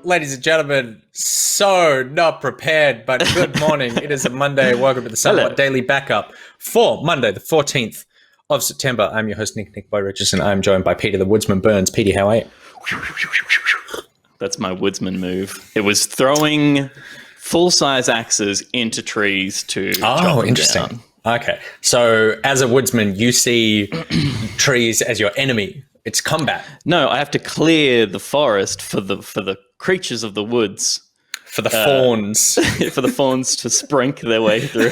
ladies and gentlemen, so not prepared, but good morning. It is a Monday. Welcome to the Somewhat Daily Backup for Monday, the 14th of September. I'm your host, Nick Boy Richardson. I'm joined by Peter the Woodsman Burns. Petey, how are you? That's my woodsman move. It was throwing full-size axes into trees to chop them interesting. down. Okay, so as a woodsman, you see trees as your enemy. It's combat. No, I have to clear the forest for the creatures of the woods. For the fawns. For the fawns to sprink their way through.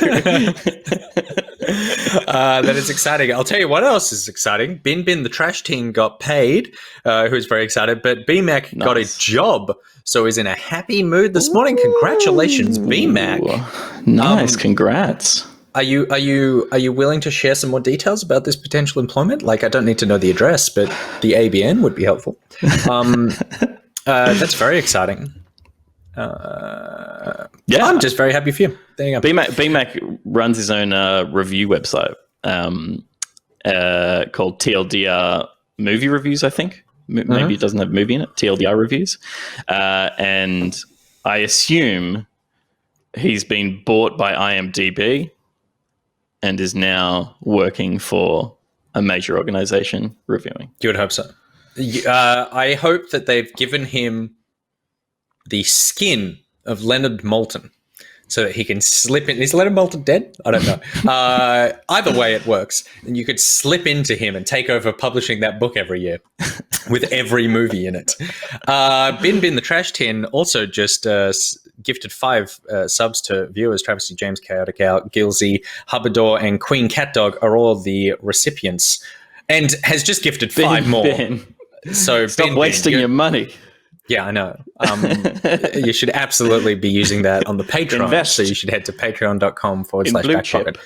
That is exciting. I'll tell you what else is exciting. Bin the trash team got paid, who's very excited, but BMAC got a job, so he's in a happy mood this morning. Congratulations, BMAC. Nice, congrats. Are you willing to share some more details about this potential employment? Like, I don't need to know the address, but the ABN would be helpful. That's very exciting. Yeah, I'm just very happy for you. There you go. BMAC runs his own review website called TLDR Movie Reviews, I think. Maybe it doesn't have movie in it. TLDR Reviews. And I assume he's been bought by IMDb and is now working for a major organization reviewing. You would hope so. I hope that they've given him the skin of Leonard Maltin so that he can slip in. Is Leonard Maltin dead? I don't know. Either way, it works. And you could slip into him and take over publishing that book every year with every movie in it. Bin the Trash Tin also just gifted 5 subs to viewers. Travis C. James, Chaotic Out, Gilsey, Hubbardor, and Queen Catdog are all the recipients, and has just gifted 5 more. So stop wasting your money. Yeah, I know. You should absolutely be using that on the Patreon. Invest. So you should head to patreon.com/backpocket.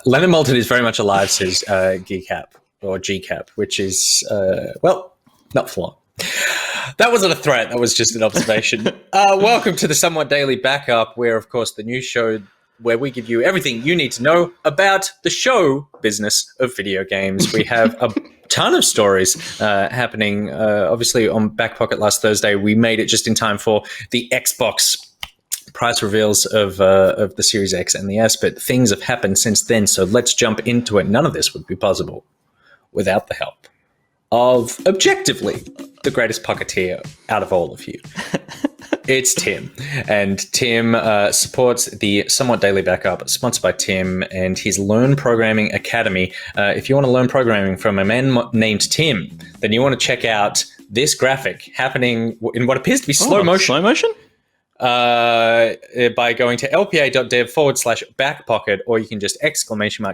Leonard Maltin is very much alive, says GCAP or GCAP, which is, not for long. That wasn't a threat. That was just an observation. Welcome to the Somewhat Daily Backup, where, of course, the news show where we give you everything you need to know about the show business of video games. We have a ton of stories happening. Obviously, on BackPocket last Thursday, we made it just in time for the Xbox price reveals of the Series X and the S, but things have happened since then, so let's jump into it. None of this would be possible without the help of, objectively, the greatest pocketeer out of all of you. It's Tim, and Tim supports the Somewhat Daily Backup, sponsored by Tim and his Learn Programming Academy. If you want to learn programming from a man named Tim, then you want to check out this graphic happening in what appears to be slow motion. Slow motion? By going to lpa.dev/backpocket, or you can just !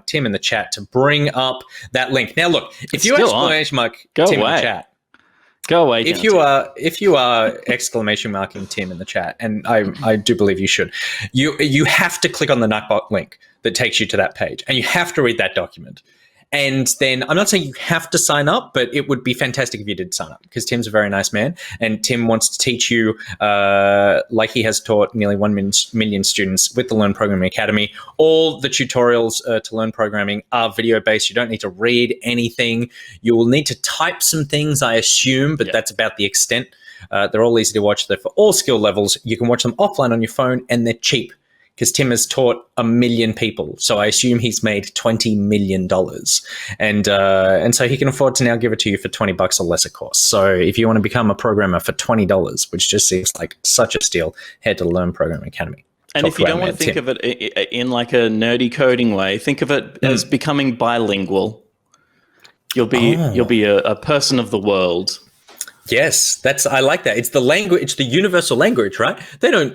Tim in the chat to bring up that link. Now, look, if you ! Tim in the chat, go away. If you are ! Tim in the chat, and I do believe you should, you have to click on the Nightbot link that takes you to that page, and you have to read that document. And then, I'm not saying you have to sign up, but it would be fantastic if you did sign up, because Tim's a very nice man, and Tim wants to teach you, like he has taught nearly 1 million students with the Learn Programming Academy. All the tutorials to learn programming are video-based. You don't need to read anything. You will need to type some things, I assume, but that's about the extent. They're all easy to watch. They're for all skill levels. You can watch them offline on your phone, and they're cheap, because Tim has taught 1 million people. So I assume he's made $20 million. And so he can afford to now give it to you for $20 or less a course. So if you want to become a programmer for $20, which just seems like such a steal, head to Learn Programming Academy. And if you don't want to think of it in like a nerdy coding way, think of it as becoming bilingual. You'll be a person of the world. Yes, I like that. It's the language. It's the universal language, right? They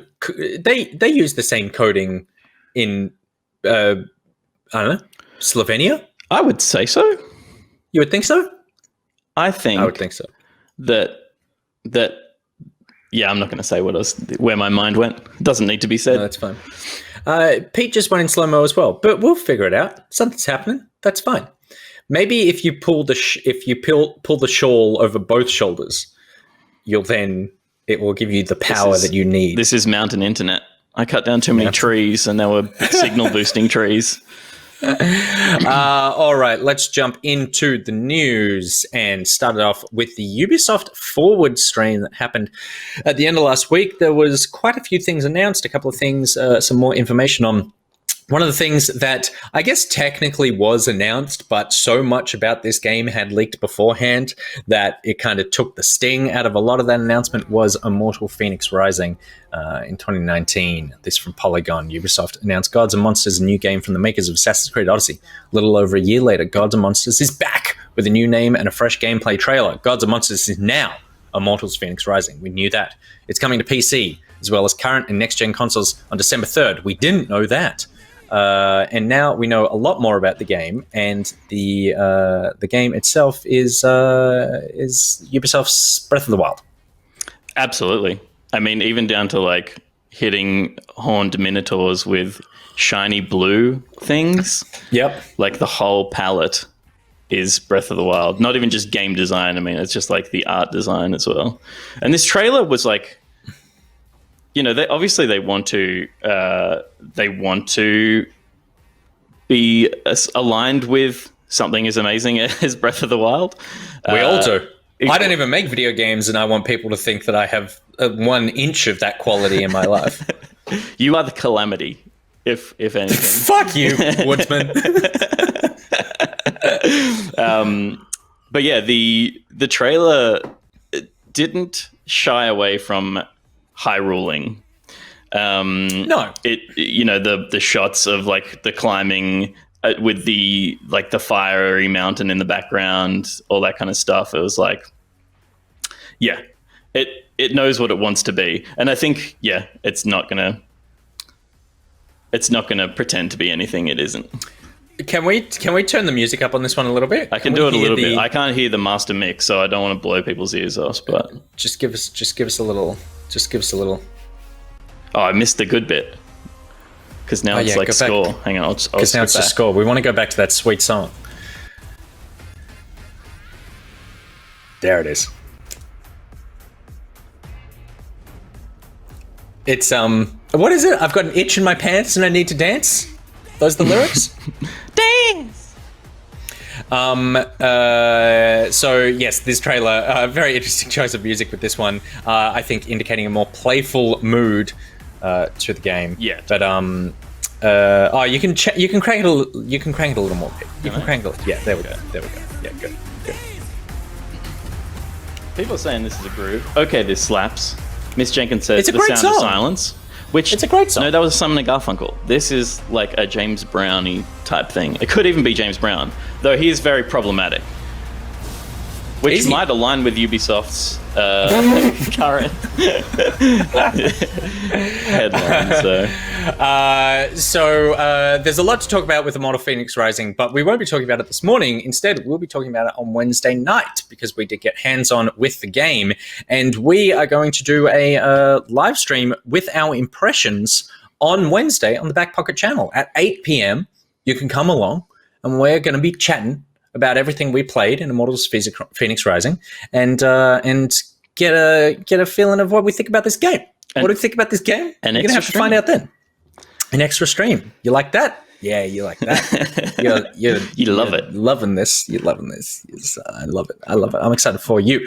use the same coding in I don't know, Slovenia. I would say so. You would think so? I would think so. That yeah, I'm not going to say where my mind went. It doesn't need to be said. No, that's fine. Pete just went in slow-mo as well, but we'll figure it out. Something's happening. That's fine. Maybe if you pull the shawl over both shoulders, it will give you the power that you need. This is mountain internet. I cut down too many trees, and they were signal boosting trees. All right, let's jump into the news and start it off with the Ubisoft Forward stream that happened at the end of last week. There was quite a few things announced, a couple of things, some more information on. One of the things that I guess technically was announced, but so much about this game had leaked beforehand that it kind of took the sting out of a lot of that announcement was Immortal Fenyx Rising in 2019. This from Polygon. Ubisoft announced Gods and Monsters, a new game from the makers of Assassin's Creed Odyssey. A little over a year later, Gods and Monsters is back with a new name and a fresh gameplay trailer. Gods and Monsters is now Immortals Fenyx Rising. We knew that. It's coming to PC, as well as current and next-gen consoles on December 3rd. We didn't know that. And now we know a lot more about the game, and the game itself is Ubisoft's Breath of the Wild. Absolutely. I mean, even down to like hitting horned minotaurs with shiny blue things. Yep. Like the whole palette is Breath of the Wild. Not even just game design. I mean, it's just like the art design as well. And this trailer was like, you know, they want to be aligned with something as amazing as Breath of the Wild. We all do. I don't even make video games, and I want people to think that I have 1 inch of that quality in my life. You are the calamity, if anything. Fuck you, Woodsman. But yeah, the trailer didn't shy away from high ruling. No, the shots of like the climbing with the fiery mountain in the background, all that kind of stuff. It was like, yeah, it knows what it wants to be, and I think it's not gonna pretend to be anything it isn't. Can we turn the music up on this one a little bit? I can do it a little bit. I can't hear the master mix, so I don't want to blow people's ears off. But just give us a little. Oh, I missed the good bit because now it's like score. Back. Hang on, because now it's just score. We want to go back to that sweet song. There it is. It's what is it? I've got an itch in my pants and I need to dance. Those are the lyrics. Dance. So yes, this trailer, very interesting choice of music with this one. I think indicating a more playful mood to the game. Yeah. But you can crank it a little more. You can crank it. Yeah, there we go. Yeah, good. People are saying this is a groove. Okay, this slaps. Miss Jenkins says it's a the great sound song. of silence. Which it's a great song. No, that was Simon & Garfunkel. This is like a James Brownie type thing. It could even be James Brown, though he is very problematic. Which might align with Ubisoft's current headline. So there's a lot to talk about with Immortal Fenyx Rising, but we won't be talking about it this morning. Instead, we'll be talking about it on Wednesday night because we did get hands-on with the game, and we are going to do a live stream with our impressions on Wednesday on the Back Pocket channel at 8 p.m. You can come along, and we're going to be chatting about everything we played in Immortals Fenyx Rising, and get a feeling of what we think about this game. What do we think about this game? You're going to have to find out then. An extra stream. You like that? Yeah, you like that. You love it. Loving this. You're loving this. Yes, I love it. I'm excited for you.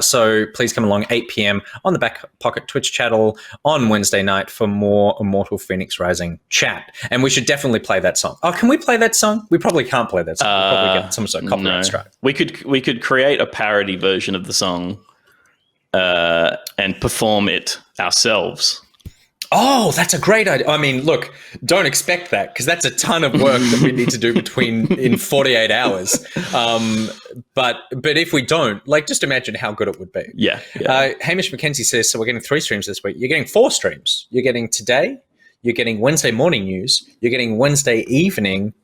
So please come along 8 p.m. on the Back Pocket Twitch channel on Wednesday night for more Immortal Fenyx Rising chat. And we should definitely play that song. Oh, can we play that song? We probably can't play that song. We'll probably get some sort of copyright strike. We could create a parody version of the song and perform it ourselves. Oh, that's a great idea. I mean, look, don't expect that because that's a ton of work that we need to do in 48 hours. But if we don't, just imagine how good it would be. Yeah. Hamish McKenzie says, so we're getting 3 streams this week. You're getting 4 streams. You're getting today, you're getting Wednesday morning news, you're getting Wednesday evening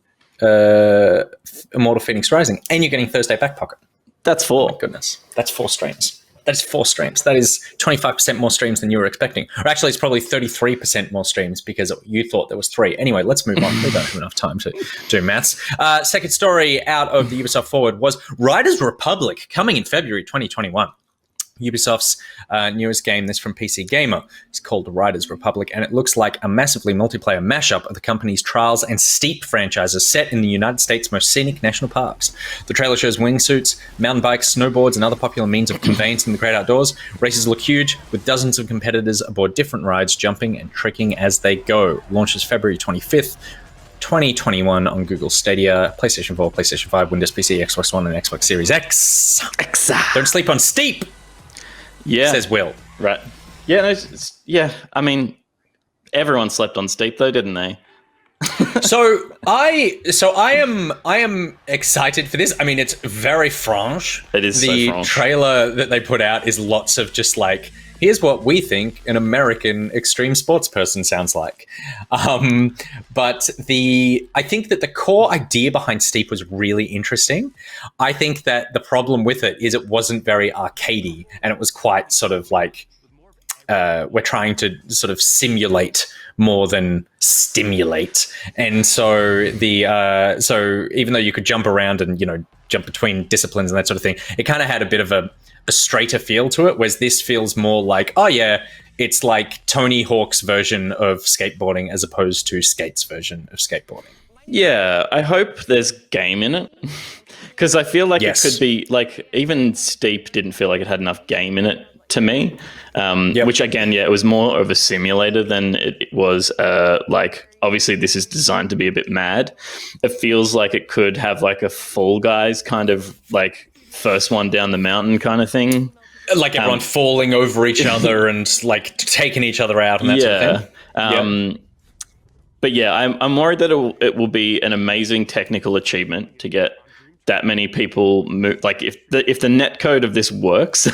Immortal Fenyx Rising, and you're getting Thursday Back Pocket. That's 4. Oh my goodness. That's 4 streams. That is 4 streams. That is 25% more streams than you were expecting. Or actually, it's probably 33% more streams because you thought there was 3. Anyway, let's move on. We don't have enough time to do maths. Second story out of the Ubisoft Forward was Riders Republic coming in February 2021. Ubisoft's newest game. This from PC Gamer. It's called Riders Republic, and it looks like a massively multiplayer mashup of the company's Trials and Steep franchises set in the United States' most scenic national parks. The trailer shows wingsuits, mountain bikes, snowboards, and other popular means of conveyance in the great outdoors. Races look huge, with dozens of competitors aboard different rides, jumping and tricking as they go. Launches February 25th. 2021 on Google Stadia, PlayStation 4, PlayStation 5, Windows PC, Xbox One, and Xbox Series X. Don't sleep on Steep. Yeah, says Will. Right. Yeah. No, yeah. I mean, everyone slept on Steep, though, didn't they? So I am excited for this. I mean, it's very franche. It is the so franche. trailer that they put out is lots of just like, here's what we think an American extreme sports person sounds like. But I think that the core idea behind Steep was really interesting. I think that the problem with it is it wasn't very arcadey, and it was quite sort of like, we're trying to sort of simulate more than stimulate. And so so even though you could jump around and, jump between disciplines and that sort of thing, it kind of had a bit of a straighter feel to it, whereas this feels more like, oh yeah, it's like Tony Hawk's version of skateboarding as opposed to Skate's version of skateboarding. Yeah, I hope there's game in it, because I feel like it could be like, even Steep didn't feel like it had enough game in it to me, which again, it was more of a simulator than it was like, obviously this is designed to be a bit mad. It feels like it could have like a Fall Guys kind of like first one down the mountain kind of thing, like everyone falling over each other and like taking each other out and that sort of thing. But yeah, I'm worried that it will be an amazing technical achievement to get that many people move. Like if the netcode of this works,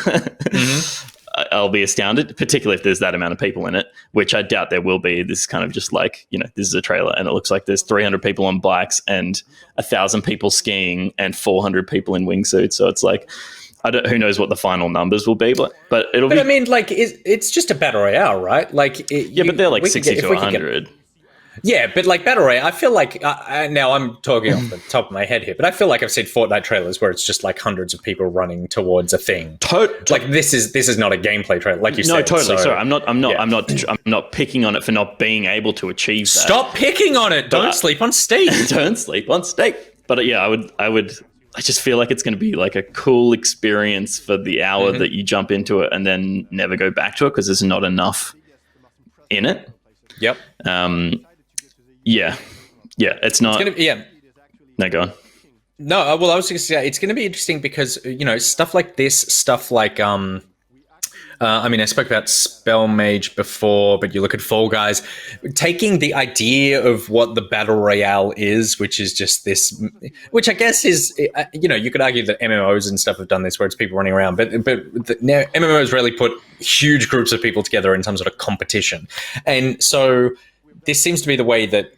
I'll be astounded, particularly if there's that amount of people in it, which I doubt there will be. This is kind of just like, this is a trailer and it looks like there's 300 people on bikes and 1,000 people skiing and 400 people in wingsuits. So it's like, who knows what the final numbers will be, but it'll be. But I mean, like, it's just a battle royale, right? Like, but they're like 60 to 100. Yeah, but like Battle Royale, I feel like, now I'm talking off the top of my head here, but I feel like I've seen Fortnite trailers where it's just like hundreds of people running towards a thing. Like this is not a gameplay trailer, like you said. No, totally. So, sorry, I'm not picking on it for not being able to achieve that. Stop picking on it. Don't sleep on Steep. Don't sleep on Steep. But yeah, I just feel like it's going to be like a cool experience for the hour that you jump into it and then never go back to it, because there's not enough in it. Yep. Yeah, it's not. No, go on. No, well, I was going to say it's going to be interesting because stuff like this, stuff like I mean, I spoke about Spell Mage before, but you look at Fall Guys, taking the idea of what the Battle Royale is, which is just this, which I guess is, you could argue that MMOs and stuff have done this where it's people running around, but now MMOs really put huge groups of people together in some sort of competition. And so this seems to be the way that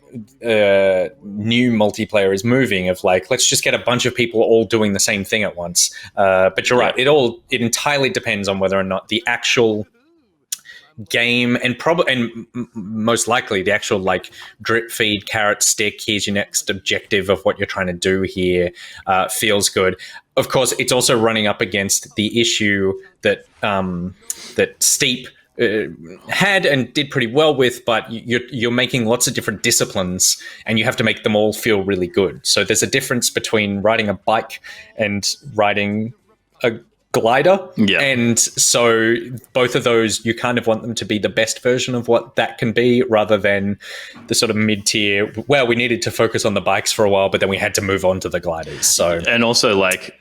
new multiplayer is moving, of like, let's just get a bunch of people all doing the same thing at once. But you're right. It entirely depends on whether or not the actual game and most likely the actual like drip feed, carrot stick, here's your next objective of what you're trying to do here, feels good. Of course, it's also running up against the issue that Steep had and did pretty well with, but you're making lots of different disciplines and you have to make them all feel really good. So there's a difference between riding a bike and riding a glider. Yeah. And so both of those, you kind of want them to be the best version of what that can be, rather than the sort of mid-tier, well, we needed to focus on the bikes for a while, but then we had to move on to the gliders. So, and also like,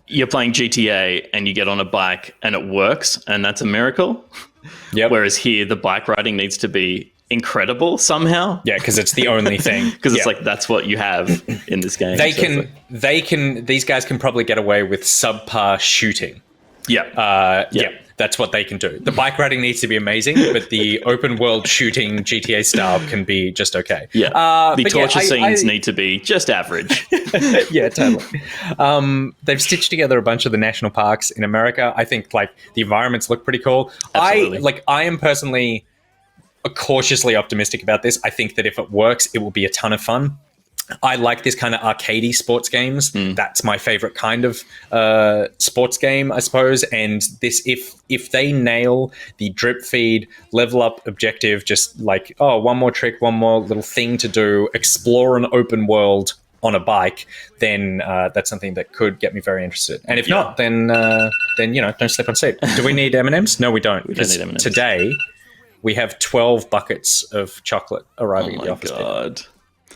you're playing GTA and you get on a bike and it works, and that's a miracle. Yeah. Whereas here, the bike riding needs to be incredible somehow. Yeah, because it's the only thing. Because it's like, that's what you have in this game. These guys can probably get away with subpar shooting. Yeah. That's what they can do. The bike riding needs to be amazing, but the open world shooting GTA style can be just okay. Yeah. The torture scenes need to be just average. Yeah, totally. They've stitched together a bunch of the national parks in America. I think like the environments look pretty cool. Absolutely. I am personally cautiously optimistic about this. I think that if it works, it will be a ton of fun. I like this kind of arcadey sports games. That's my favorite kind of sports game, I suppose. And this, if they nail the drip feed, level up objective, just like, oh, one more trick, one more little thing to do, explore an open world on a bike, then that's something that could get me very interested. And if not, then don't sleep on seat. Do we need M&Ms? No, we don't. We don't need M&Ms. Today we have 12 buckets of chocolate arriving at the office. Oh my God.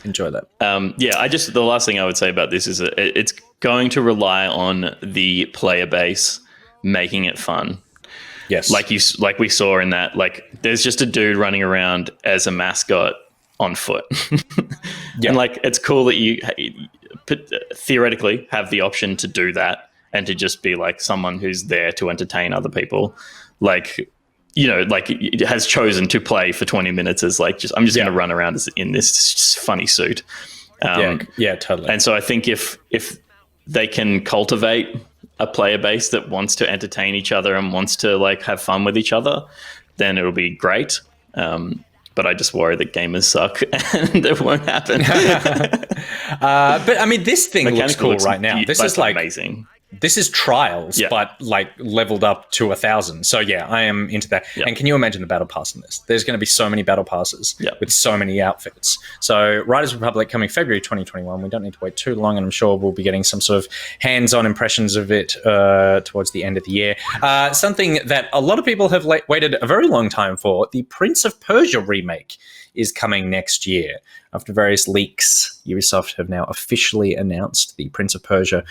Enjoy that. The last thing I would say about this is that it's going to rely on the player base making it fun. Yes. Like we saw in that, like, there's just a dude running around as a mascot on foot. And like, it's cool that you theoretically have the option to do that and to just be like someone who's there to entertain other people. Like, like it has chosen to play for 20 minutes as like, I'm just going to run around in this funny suit. Totally. And so I think if they can cultivate a player base that wants to entertain each other and wants to like have fun with each other, then it'll be great. But I just worry that gamers suck and it won't happen. But I mean, this thing looks cool right now. This is like amazing. This is Trials, but like leveled up to 1,000. So yeah, I am into that. Yeah. And can you imagine the battle pass in this? There's going to be so many battle passes with so many outfits. So Riders Republic coming February 2021. We don't need to wait too long, and I'm sure we'll be getting some sort of hands-on impressions of it towards the end of the year. Something that a lot of people have waited a very long time for, the Prince of Persia remake is coming next year. After various leaks, Ubisoft have now officially announced the Prince of Persia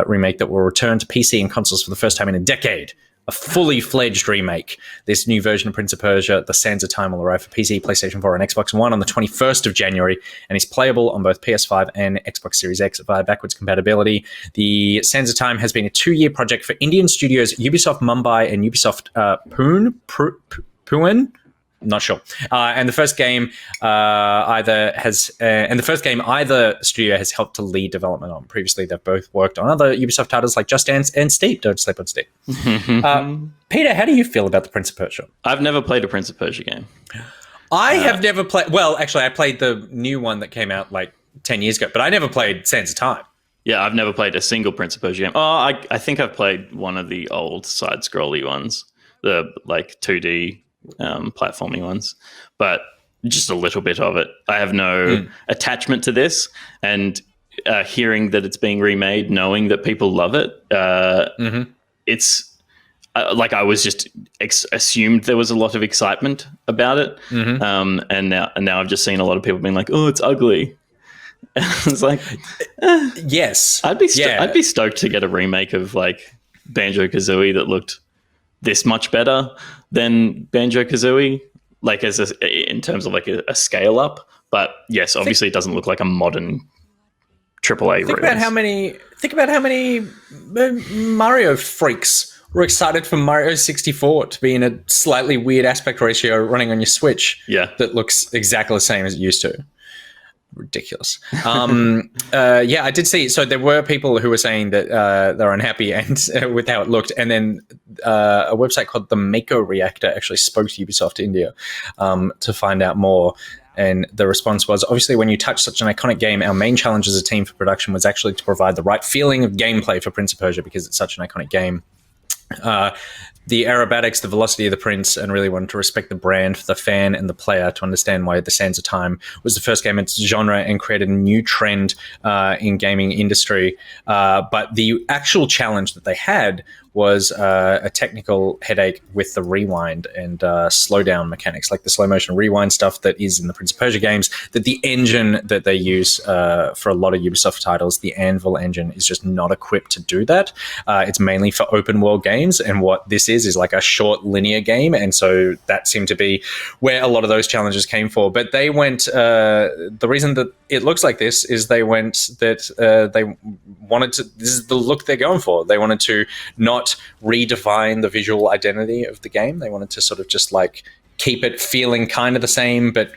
remake that will return to PC and consoles for the first time in a decade. A fully fledged remake. This new version of Prince of Persia, The Sands of Time, will arrive for PC, PlayStation 4, and Xbox One on the 21st of January, and is playable on both PS5 and Xbox Series X via backwards compatibility. The Sands of Time has been a 2-year project for Indian studios Ubisoft Mumbai and Ubisoft Pune. Not sure. And the first game either studio has helped to lead development on. Previously, they've both worked on other Ubisoft titles like Just Dance and Steep. Don't sleep on Steep. Peter, how do you feel about the Prince of Persia? I've never played a Prince of Persia game. I have never played. Well, actually, I played the new one that came out like 10 years ago, but I never played Sands of Time. Yeah, I've never played a single Prince of Persia game. Oh, I think I've played one of the old side-scrolly ones, the like 2D platforming ones, but just a little bit of it. I have no attachment to this, and hearing that it's being remade, knowing that people love it, it's like I was just assumed there was a lot of excitement about it, and now I've just seen a lot of people being like, "Oh, it's ugly." It's like, yes, I'd be stoked to get a remake of like Banjo-Kazooie that looked this much better than Banjo-Kazooie, like in terms of like a scale up. But yes, obviously it doesn't look like a modern AAA. Think about how many Mario freaks were excited for Mario 64 to be in a slightly weird aspect ratio running on your Switch. Yeah, that looks exactly the same as it used to. Ridiculous. I did see. So there were people who were saying that they're unhappy with how it looked, and then a website called the Mako Reactor actually spoke to Ubisoft India to find out more. And the response was, obviously, when you touch such an iconic game, our main challenge as a team for production was actually to provide the right feeling of gameplay for Prince of Persia because it's such an iconic game. The aerobatics, the velocity of the prince, and really wanted to respect the brand for the fan and the player to understand why The Sands of Time was the first game in its genre and created a new trend in gaming industry. But the actual challenge that they had was a technical headache with the rewind and slowdown mechanics, like the slow motion rewind stuff that is in the Prince of Persia games, that the engine that they use for a lot of Ubisoft titles, the Anvil engine, is just not equipped to do that. It's mainly for open world games, and what this is like a short linear game, and so that seemed to be where a lot of those challenges came for. But they went, the reason that it looks like this is they went that they wanted to, this is the look they're going for. They wanted to not redefine the visual identity of the game. They wanted to sort of just like keep it feeling kind of the same, but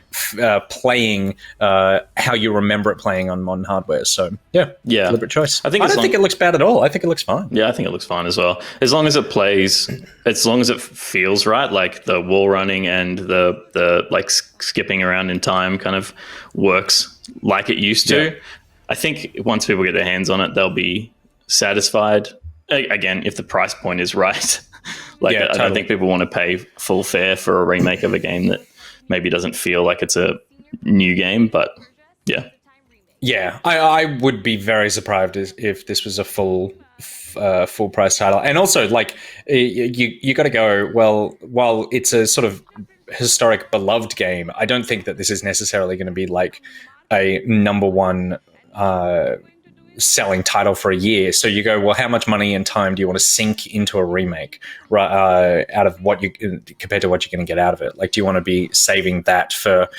playing how you remember it playing on modern hardware. So yeah, deliberate choice. I don't think it looks bad at all. I think it looks fine. Yeah, I think it looks fine as well. As long as it plays, as long as it feels right, like the wall running and the like skipping around in time kind of works like it used to. Yeah. I think once people get their hands on it, they'll be satisfied. Again, if the price point is right. I don't think people want to pay full fare for a remake of a game that maybe doesn't feel like it's a new game, but yeah. Yeah, I would be very surprised if this was a full price title. And also, like, you got to go, well, while it's a sort of historic beloved game, I don't think that this is necessarily going to be like a number one selling title for a year. So you go, well, how much money and time do you want to sink into a remake, out of what you compared to what you're going to get out of it? Like, do you want to be saving that for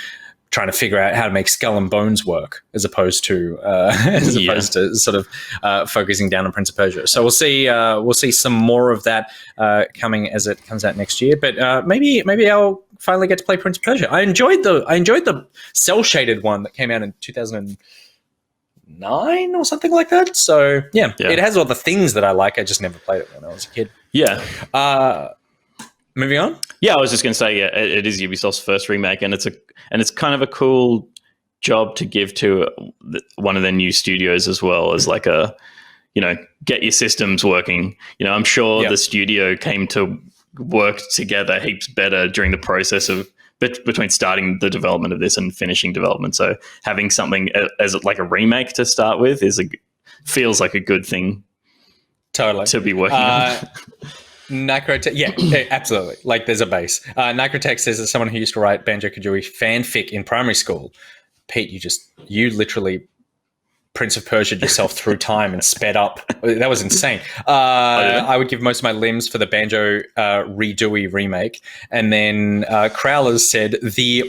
trying to figure out how to make Skull and Bones work, as opposed to sort of focusing down on Prince of Persia? So we'll see some more of that coming as it comes out next year. But maybe I'll finally get to play Prince of Persia. I enjoyed the cell shaded one that came out in 2009 or something like that. So yeah, it has all the things that I like. I just never played it when I was a kid. Yeah. Moving on. Yeah, I was just going to say, it is Ubisoft's first remake, and it's kind of a cool job to give to one of their new studios as well, as like a, get your systems working. I'm sure the studio came to work together heaps better during the process of between starting the development of this and finishing development. So having something as like a remake to start with feels like a good thing. Totally. To be working on. Necrotech, yeah, absolutely. Like, there's a base. Necrotech says, as someone who used to write Banjo-Kazooie fanfic in primary school, Pete, you literally Prince of Persia yourself through time and sped up. That was insane. I would give most of my limbs for the Banjo Redooey remake. And then Crowlers said the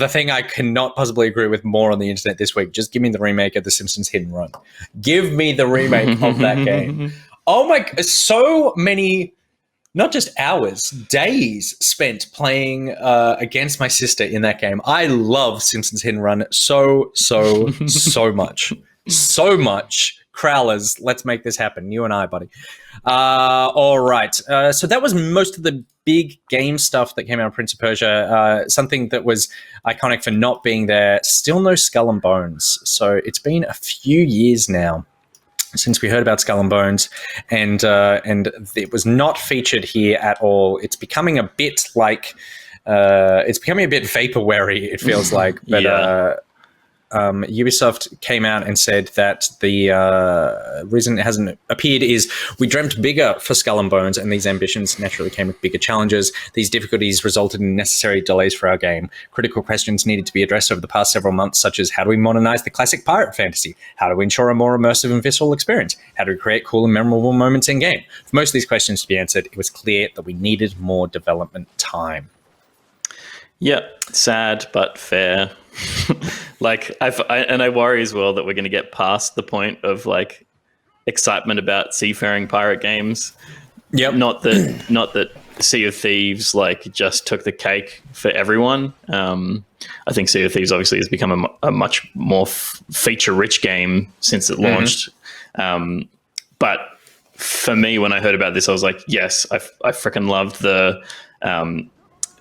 thing I cannot possibly agree with more on the internet this week, just give me the remake of The Simpsons Hit and Run. Give me the remake of that game. Oh my, so many, not just hours, days spent playing against my sister in that game. I love Simpsons Hit and Run so much. So much. Crowlers, let's make this happen. You and I, buddy. All right. So that was most of the big game stuff that came out of Prince of Persia. Something that was iconic for not being there. Still no Skull and Bones. So it's been a few years now since we heard about Skull and Bones, and it was not featured here at all. It's becoming a bit like, vaporwary, it feels like. But Ubisoft came out and said that the reason it hasn't appeared is we dreamt bigger for Skull and Bones, and these ambitions naturally came with bigger challenges. These difficulties resulted in necessary delays for our game. Critical questions needed to be addressed over the past several months, such as how do we modernize the classic pirate fantasy? How do we ensure a more immersive and visceral experience? How do we create cool and memorable moments in game? For most of these questions to be answered, it was clear that we needed more development time. Yeah, sad but fair. I worry as well that we're going to get past the point of like excitement about seafaring pirate games. Yep. Not that Sea of Thieves like just took the cake for everyone. I think Sea of Thieves obviously has become a much more feature-rich game since it launched. But for me, when I heard about this, I was like, yes, I freaking loved the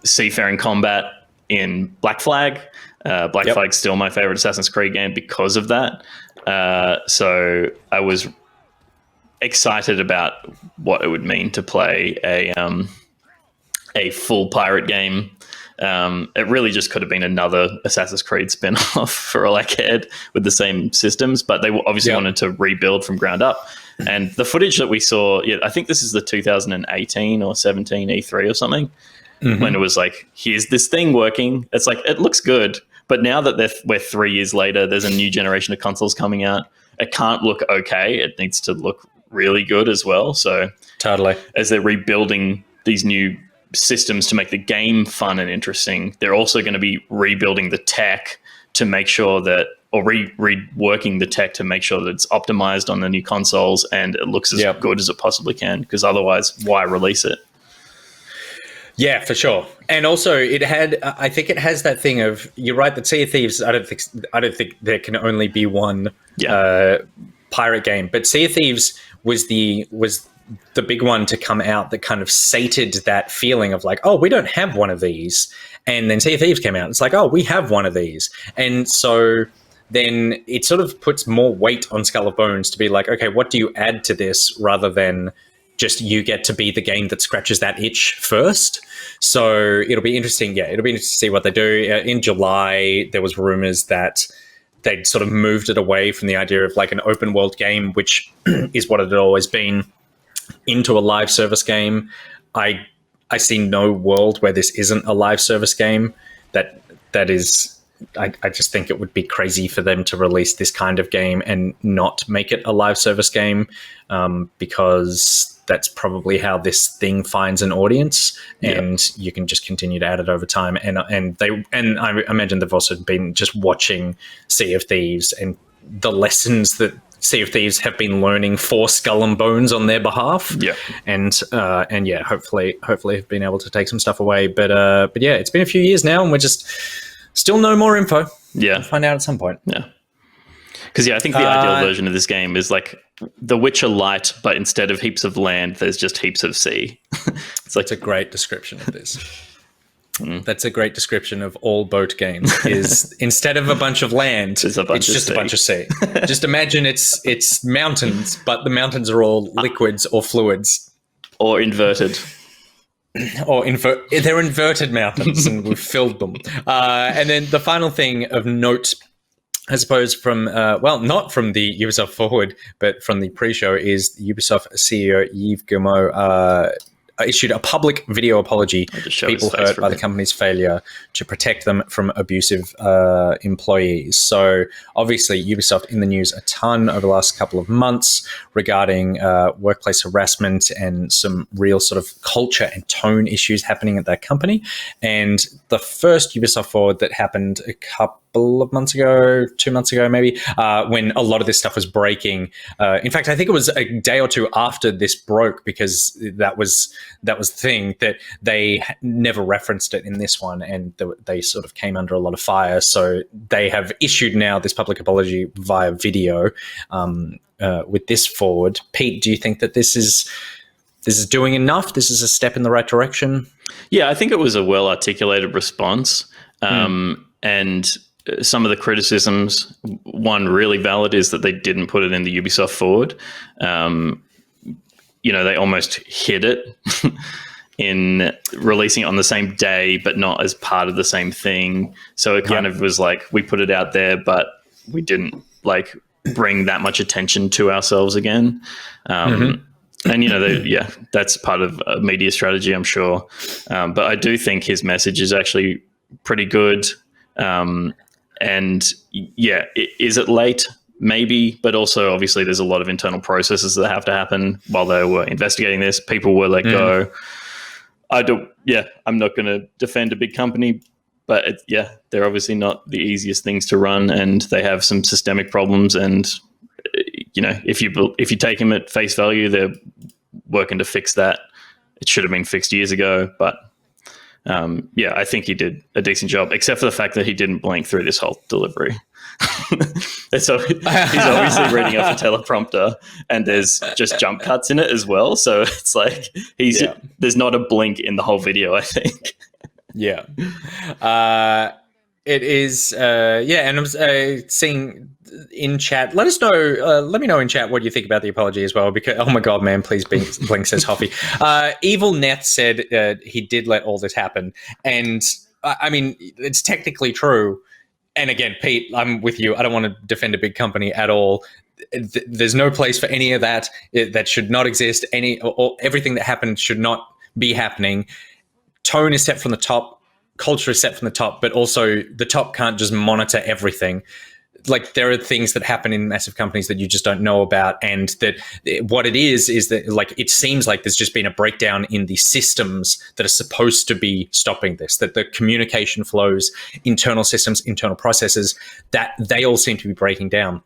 seafaring combat in Black Flag. Black Flag's still my favorite Assassin's Creed game because of that. So I was excited about what it would mean to play a full pirate game. It really just could have been another Assassin's Creed spin-off for all I cared with the same systems, but they obviously wanted to rebuild from ground up. And the footage that we saw, I think this is the 2018 or 17 E3 or something, when it was like, here's this thing working. It's like, it looks good. But now that we're 3 years later, there's a new generation of consoles coming out. It can't look okay. It needs to look really good as well. So totally, as they're rebuilding these new systems to make the game fun and interesting, they're also going to be rebuilding the tech to make sure that, or reworking the tech to make sure that it's optimized on the new consoles and it looks as good as it possibly can. Because otherwise, why release it? Yeah, for sure. And also, I think it has that thing of, you're right, that Sea of Thieves, I don't think there can only be one pirate game, but Sea of Thieves was the big one to come out that kind of sated that feeling of like, oh, we don't have one of these, And then Sea of Thieves came out. It's like, oh, we have one of these. And so then it sort of puts more weight on Skull of Bones to be like, okay, what do you add to this rather than just you get to be the game that scratches that itch first. So it'll be interesting. Yeah, it'll be interesting to see what they do. In July, there was rumors that they'd sort of moved it away from the idea of like an open world game, which is what it had always been, into a live service game. I see no world where this isn't a live service game. That is, I just think it would be crazy for them to release this kind of game and not make it a live service game, because that's probably how this thing finds an audience, and you can just continue to add it over time. And I imagine they've also been just watching Sea of Thieves and the lessons that Sea of Thieves have been learning for Skull and Bones on their behalf. Yeah, and yeah, hopefully have been able to take some stuff away. But yeah, it's been a few years now, and we're just still no more info. Yeah, we'll find out at some point. Yeah, because I think the ideal version of this game is like The Witcher Light, but instead of heaps of land, there's just heaps of sea. It's like a great description of this. That's a great description of all boat games. Is instead of a bunch of land, it's just a bunch of sea. Just imagine it's mountains, but the mountains are all liquids or fluids, or inverted. Or they're inverted mountains, and we've filled them. And then the final thing of note, I suppose, from not from the Ubisoft Forward, but from the pre-show, is Ubisoft CEO Yves Guillemot issued a public video apology to people hurt by the company's failure to protect them from abusive employees. So obviously Ubisoft in the news a ton over the last couple of months regarding workplace harassment and some real sort of culture and tone issues happening at that company. And the first Ubisoft Forward that happened a couple of months ago, 2 months ago maybe, when a lot of this stuff was breaking. In fact, I think it was a day or two after this broke, because that was the thing, that they never referenced it in this one, and they sort of came under a lot of fire. So they have issued now this public apology via video with this forward. Pete, do you think that this is doing enough? This is a step in the right direction? Yeah, I think it was a well-articulated response. And some of the criticisms, one really valid, is that they didn't put it in the Ubisoft Forward. They almost hid it in releasing it on the same day, but not as part of the same thing. So it kind of was like, we put it out there, but we didn't like bring that much attention to ourselves again. And, that's part of a media strategy, I'm sure. But I do think his message is actually pretty good. Is it late? Maybe, but also obviously there's a lot of internal processes that have to happen while they were investigating this. People were let go. I'm not going to defend a big company, but they're obviously not the easiest things to run, and they have some systemic problems. And if you take them at face value, they're working to fix that. It should have been fixed years ago, but I think he did a decent job, except for the fact that he didn't blink through this whole delivery. So he's obviously reading off a teleprompter, and there's just jump cuts in it as well. So it's like there's not a blink in the whole video, I think. Yeah. It is, and I'm seeing in chat, let me know in chat what you think about the apology as well, because, oh my God, man, please blink, says Hoffy. Evil Net said he did let all this happen. And I mean, it's technically true. And again, Pete, I'm with you. I don't want to defend a big company at all. There's no place for any of that. That should not exist. Everything that happened should not be happening. Tone is set from the top. Culture is set from the top, but also the top can't just monitor everything. Like, there are things that happen in massive companies that you just don't know about, and that what it is that, like, it seems like there's just been a breakdown in the systems that are supposed to be stopping this, that the communication flows, internal systems, internal processes, that they all seem to be breaking down.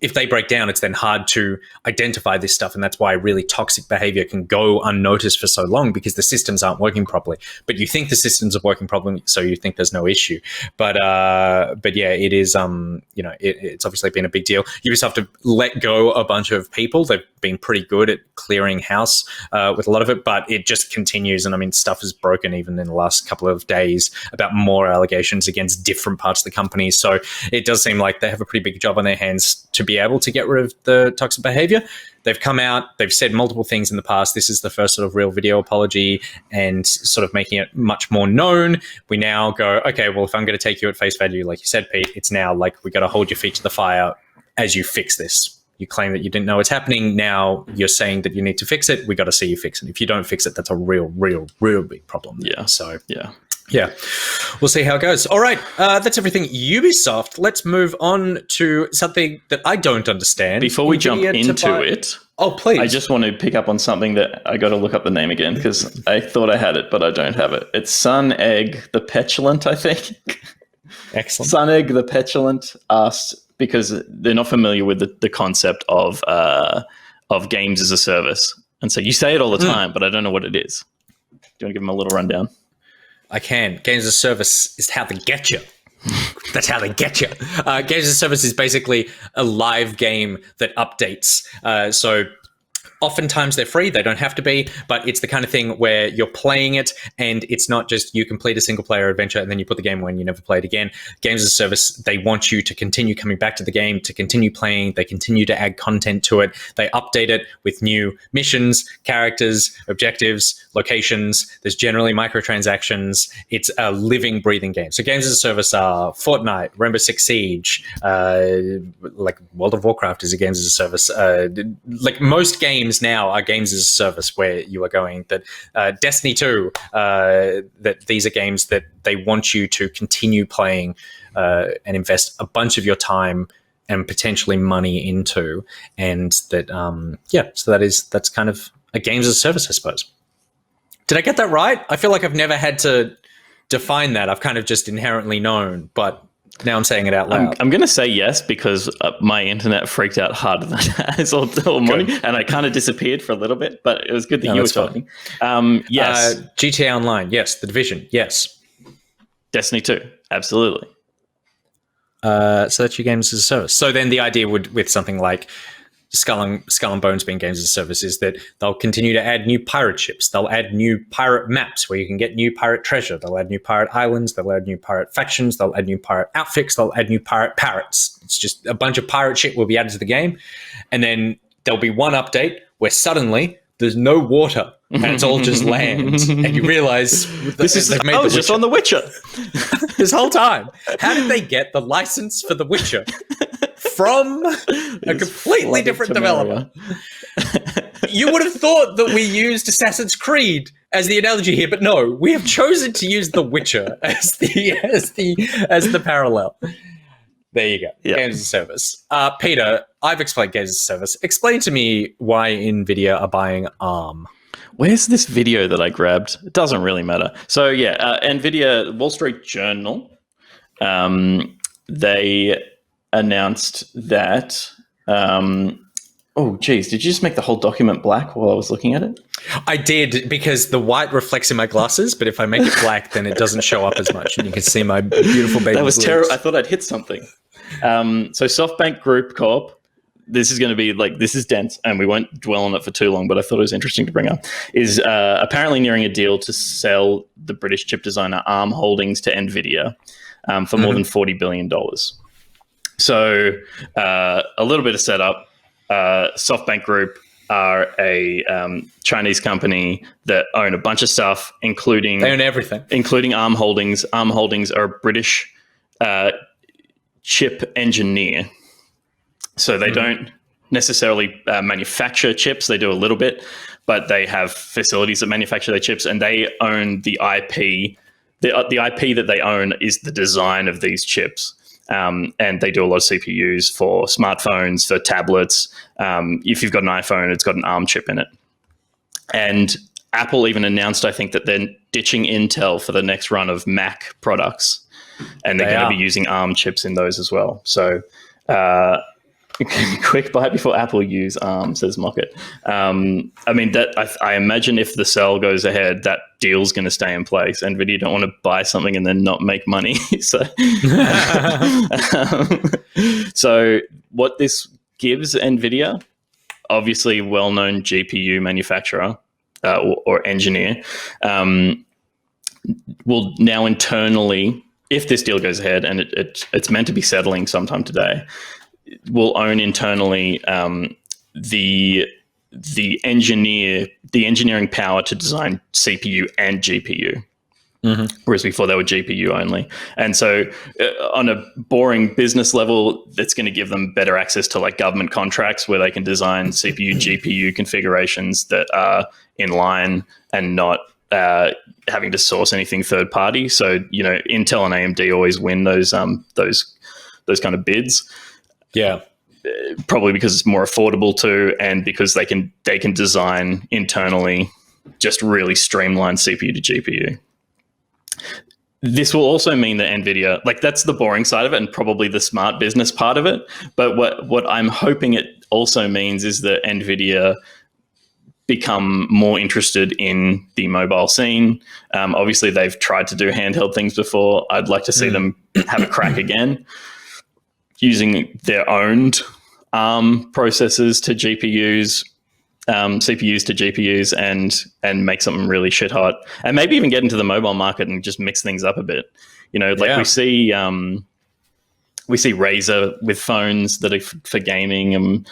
if they break down, it's then hard to identify this stuff. And that's why really toxic behavior can go unnoticed for so long, because the systems aren't working properly. But you think the systems are working properly, so you think there's no issue. But yeah, it is, it's obviously been a big deal. Ubisoft have let go a bunch of people. They've been pretty good at clearing house with a lot of it, but it just continues. And I mean, stuff is broken even in the last couple of days about more allegations against different parts of the company. So it does seem like they have a pretty big job on their hands to be able to get rid of the toxic behavior. They've come out, they've said multiple things in the past. This is the first sort of real video apology and sort of making it much more known. We now go, okay, well, if I'm going to take you at face value, like you said, Pete, it's now like we got to hold your feet to the fire as you fix this. You claim that you didn't know what's happening. Now you're saying that you need to fix it. We got to see you fix it. If you don't fix it, that's a real big problem. Yeah. So yeah, we'll see how it goes. All right, that's everything Ubisoft. Let's move on to something that I don't understand. Before we jump into it, oh please, I just want to pick up on something that I got to look up the name again because I thought I had it, but I don't have it. It's Sun Egg the Petulant, I think. Excellent. Sun Egg the Petulant asked, because they're not familiar with the concept of games as a service, and so you say it all the time, but I don't know what it is. Do you want to give them a little rundown? I can. Games as a service is how they get you. That's how they get you. Games as a service is basically a live game that updates. So oftentimes they're free. They don't have to be, but it's the kind of thing where you're playing it and it's not just you complete a single player adventure and then you put the game away and you never play it again. Games as a service, they want you to continue coming back to the game, to continue playing. They continue to add content to it. They update it with new missions, characters, objectives, locations. There's generally microtransactions. It's a living, breathing game. So games as a service are Fortnite, Rainbow Six Siege, like World of Warcraft is a games as a service. Like most games now are games as a service where you are going that Destiny 2, that these are games that they want you to continue playing and invest a bunch of your time and potentially money into. And that, so that's kind of a games as a service, I suppose. Did I get that right? I feel like I've never had to define that. I've kind of just inherently known, but now I'm saying it out loud. I'm going to say yes because my internet freaked out harder than it has all morning, and I kind of disappeared for a little bit, but it was good that you were talking. Yes. GTA Online, yes. The Division, yes. Destiny 2, absolutely. So that's your games as a service. So then the idea with something like Skull and Bones being games as a service is that they'll continue to add new pirate ships. They'll add new pirate maps where you can get new pirate treasure. They'll add new pirate islands. They'll add new pirate factions. They'll add new pirate outfits. They'll add new pirate parrots. It's just a bunch of pirate shit will be added to the game. And then there'll be one update where suddenly there's no water and it's all just land. And you realize I was just on The Witcher this whole time. How did they get the license for The Witcher from a completely different developer? You would have thought that we used Assassin's Creed as the analogy here, but no, we have chosen to use The Witcher as the parallel. There you go. Yep. Games as a service. Peter, I've explained games as a service. Explain to me why NVIDIA are buying ARM. Where's this video that I grabbed? It doesn't really matter. So NVIDIA, Wall Street Journal, they announced that. Oh, geez, did you just make the whole document black while I was looking at it? I did, because the white reflects in my glasses, but if I make it black, then it doesn't show up as much, and you can see my beautiful baby. That was terrible. I thought I'd hit something. So SoftBank Group Corp, this is going to be this is dense, and we won't dwell on it for too long, but I thought it was interesting to bring up, is apparently nearing a deal to sell the British chip designer ARM Holdings to NVIDIA for more than $40 billion. So a little bit of setup. SoftBank Group are a Chinese company that own a bunch of stuff, including... They own everything. Including ARM Holdings. ARM Holdings are a British chip engineer. So they don't necessarily manufacture chips. They do a little bit, but they have facilities that manufacture their chips, and they own the IP. The IP that they own is the design of these chips. And they do a lot of CPUs for smartphones, for tablets. If you've got an iPhone, it's got an ARM chip in it. And Apple even announced, I think, that they're ditching Intel for the next run of Mac products. And they're going to be using ARM chips in those as well. So Quick bite before Apple use ARM, says Mocket. I mean, that I imagine if the sale goes ahead, that deal's going to stay in place. NVIDIA don't want to buy something and then not make money. So what this gives NVIDIA, obviously well-known GPU manufacturer or engineer, will now internally, if this deal goes ahead, and it's meant to be settling sometime today, will own internally the engineering power to design CPU and GPU. Whereas before they were GPU only. And so on a boring business level, that's going to give them better access to like government contracts where they can design CPU, GPU configurations that are in line and not having to source anything third party. So, Intel and AMD always win those kind of bids. Yeah. Probably because it's more affordable too, and because they can design internally just really streamlined CPU to GPU. This will also mean that NVIDIA, like that's the boring side of it and probably the smart business part of it. But what I'm hoping it also means is that NVIDIA become more interested in the mobile scene. Obviously, they've tried to do handheld things before. I'd like to see them have a crack again, using their owned ARM processors to GPUs, CPUs to GPUs, and make something really shit hot, and maybe even get into the mobile market and just mix things up a bit. We see Razer with phones that are for gaming, and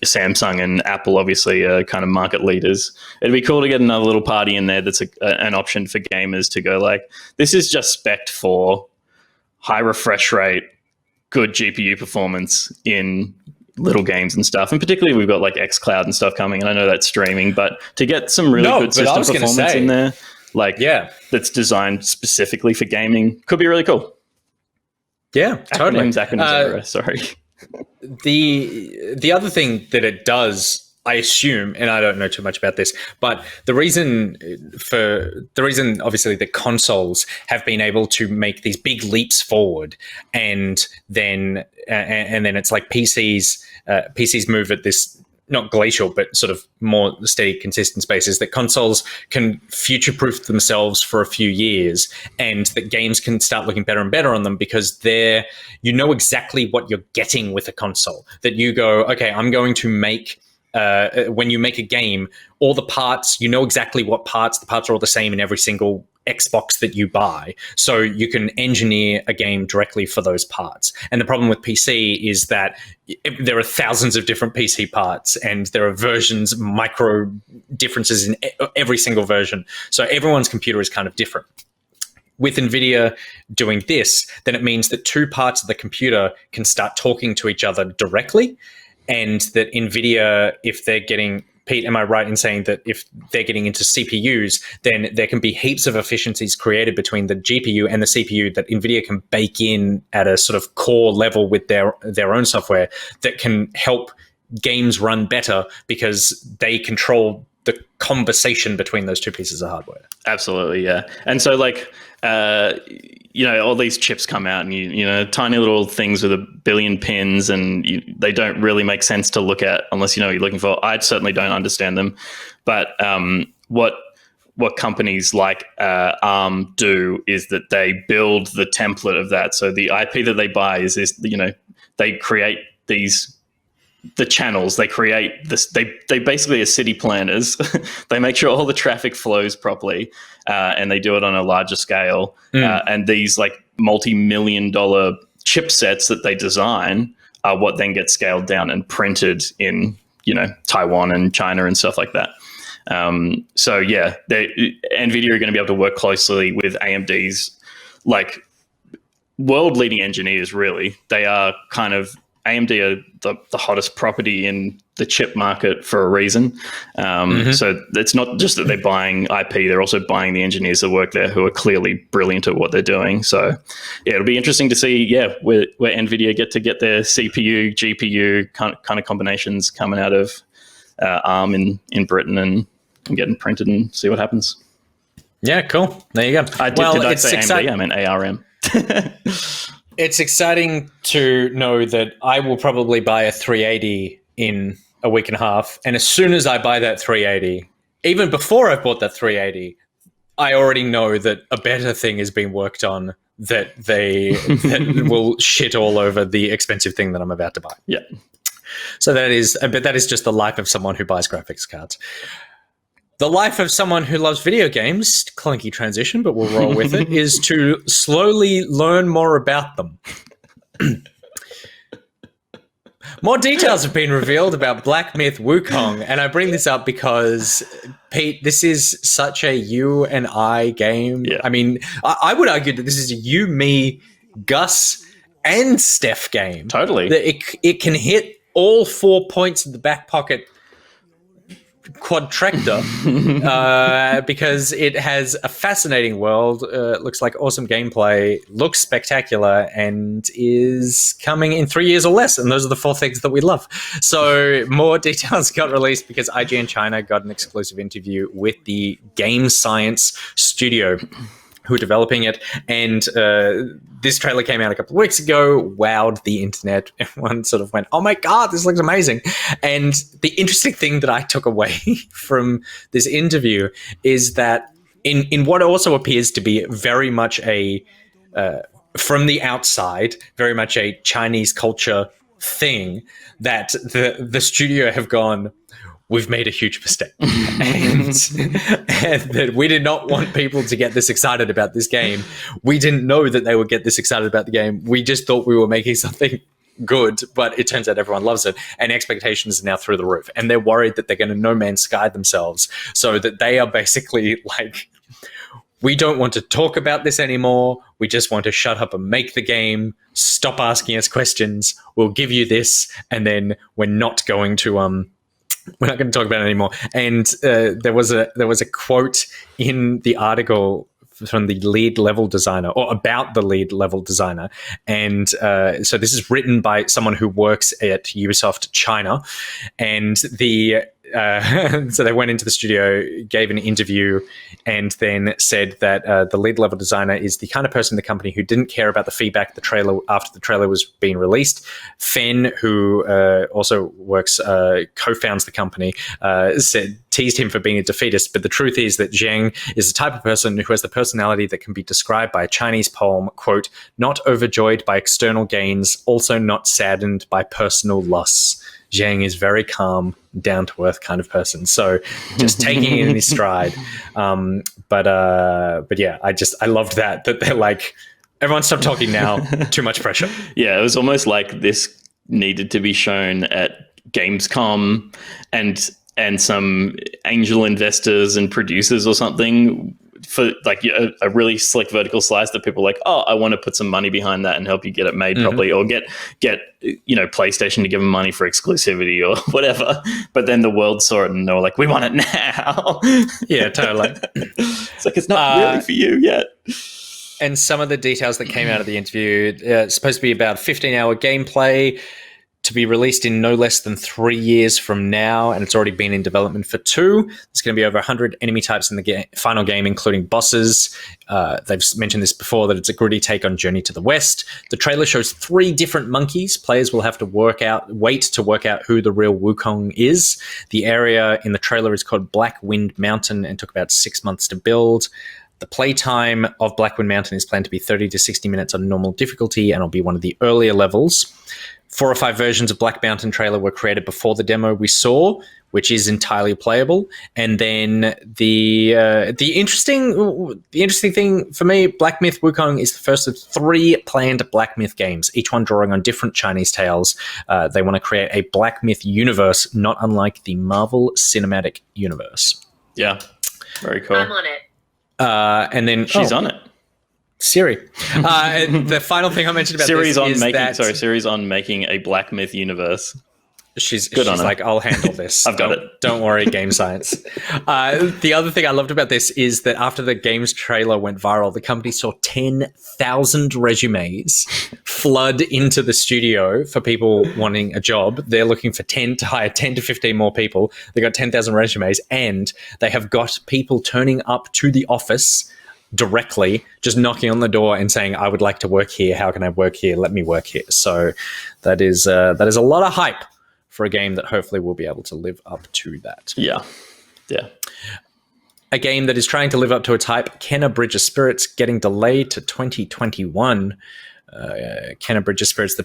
Samsung and Apple obviously are kind of market leaders. It'd be cool to get another little party in there that's an option for gamers to go like, this is just spec'd for high refresh rate, good GPU performance in little games and stuff. And particularly we've got like xCloud and stuff coming, and I know that's streaming, but to get some really good system performance in there, that's designed specifically for gaming, could be really cool. Yeah, totally. Acronyms everywhere, sorry. The other thing that it does, I assume, and I don't know too much about this, but the reason obviously that consoles have been able to make these big leaps forward, and then it's like PCs move at this not glacial but sort of more steady, consistent space, is that consoles can future-proof themselves for a few years, and that games can start looking better and better on them because you know exactly what you're getting with a console. That you go, okay, I'm going to make. When you make a game, all the parts, you know exactly what parts. The parts are all the same in every single Xbox that you buy. So you can engineer a game directly for those parts. And the problem with PC is that there are thousands of different PC parts, and there are versions, micro differences in every single version. So everyone's computer is kind of different. With NVIDIA doing this, then it means that two parts of the computer can start talking to each other directly. And that NVIDIA, if they're getting, Pete, am I right in saying that if they're getting into CPUs, then there can be heaps of efficiencies created between the GPU and the CPU that NVIDIA can bake in at a sort of core level with their own software that can help games run better because they control the conversation between those two pieces of hardware. Absolutely, yeah. And so like, all these chips come out, and tiny little things with 1 billion pins, and they don't really make sense to look at unless you know what you're looking for. I certainly don't understand them, but what companies like ARM do is that they build the template of that. So the IP that they buy is this, they create the channels, they create this, they basically are city planners. They make sure all the traffic flows properly, and they do it on a larger scale. And these like multi-million-dollar chipsets that they design are what then get scaled down and printed in, Taiwan and China and stuff like that. So yeah, NVIDIA are going to be able to work closely with AMD's like world-leading engineers. Really, they are kind of, AMD are the hottest property in the chip market for a reason. So it's not just that they're buying IP, they're also buying the engineers that work there who are clearly brilliant at what they're doing. So yeah, it'll be interesting to see, where NVIDIA get their CPU, GPU kind of combinations coming out of ARM in Britain and getting printed, and see what happens. Yeah, cool. There you go. Did I say AMD? I meant ARM. It's exciting to know that I will probably buy a 380 in a week and a half. And as soon as I buy that 380, even before I've bought that 380, I already know that a better thing is being worked on that will shit all over the expensive thing that I'm about to buy. Yeah. So that is just the life of someone who buys graphics cards. The life of someone who loves video games, clunky transition, but we'll roll with it, is to slowly learn more about them. More details have been revealed about Black Myth Wukong, and I bring this up because, Pete, this is such a you and I game. Yeah. I mean, I would argue that this is a you, me, Gus, and Steph game. Totally. It can hit all 4 points in the back pocket quadtractor because it has a fascinating world, looks like awesome gameplay, looks spectacular, and is coming in 3 years or less. And those are the 4 things that we love. So more details got released because IGN China got an exclusive interview with the game science studio who are developing it. And this trailer came out a couple of weeks ago, wowed the internet. Everyone sort of went, oh my God, this looks amazing. And the interesting thing that I took away from this interview is that in what also appears to be very much from the outside, very much a Chinese culture thing, that the studio have gone, we've made a huge mistake. and that we did not want people to get this excited about this game. We didn't know that they would get this excited about the game. We just thought we were making something good, but it turns out everyone loves it. And expectations are now through the roof. And they're worried that they're going to No Man's Sky themselves, so that they are basically like, we don't want to talk about this anymore. We just want to shut up and make the game. Stop asking us questions. We'll give you this. And then we're not going to we're not going to talk about it anymore. And there was a quote in the article from the lead level designer, or about the lead level designer. And so this is written by someone who works at Ubisoft China. And so they went into the studio, gave an interview, and then said that the lead level designer is the kind of person in the company who didn't care about the feedback after the trailer was being released. Fen, who also co-founds the company, teased him for being a defeatist. But the truth is that Zhang is the type of person who has the personality that can be described by a Chinese poem, quote, not overjoyed by external gains, also not saddened by personal loss. Zhang is very calm, down-to-earth kind of person. So just taking it in his stride. But yeah, I loved that they're like, everyone stop talking now, too much pressure. Yeah, it was almost like this needed to be shown at Gamescom and some angel investors and producers or something, for like a really slick vertical slice that people are like, oh, I want to put some money behind that and help you get it made properly, or get PlayStation to give them money for exclusivity or whatever. But then the world saw it and they were like, we want it now. Yeah, totally. It's like, it's not really for you yet. And some of the details that came out of the interview, it's supposed to be about 15-hour gameplay to be released in no less than 3 years from now, and it's already been in development for 2. There's going to be over 100 enemy types in the final game, including bosses. They've mentioned this before, that it's a gritty take on Journey to the West. The trailer shows 3 different monkeys. Players will have to wait to work out who the real Wukong is. The area in the trailer is called Black Wind Mountain and took about 6 months to build. The playtime of Black Wind Mountain is planned to be 30 to 60 minutes on normal difficulty, and it'll be one of the earlier levels. 4 or 5 versions of Black Mountain trailer were created before the demo we saw, which is entirely playable. And then the interesting thing for me, Black Myth Wukong is the first of 3 planned Black Myth games, each one drawing on different Chinese tales. They want to create a Black Myth universe, not unlike the Marvel Cinematic Universe. Yeah, very cool. I'm on it. And then she's on it. Siri. The final thing I mentioned about Siri's this is that Siri's on making a Black Myth universe. She's like, I'll handle this. I've got it. Don't worry, game science. The other thing I loved about this is that after the game's trailer went viral, the company saw 10,000 resumes flood into the studio for people wanting a job. They're looking for to hire 10 to 15 more people. They got 10,000 resumes, and they have got people turning up to the office directly, just knocking on the door and saying, I would like to work here. How can I work here? Let me work here. So that is a lot of hype for a game that hopefully will be able to live up to that. Yeah. A game that is trying to live up to its hype, Kenna Bridge of Spirits, getting delayed to 2021. Kenna Bridge of Spirits, the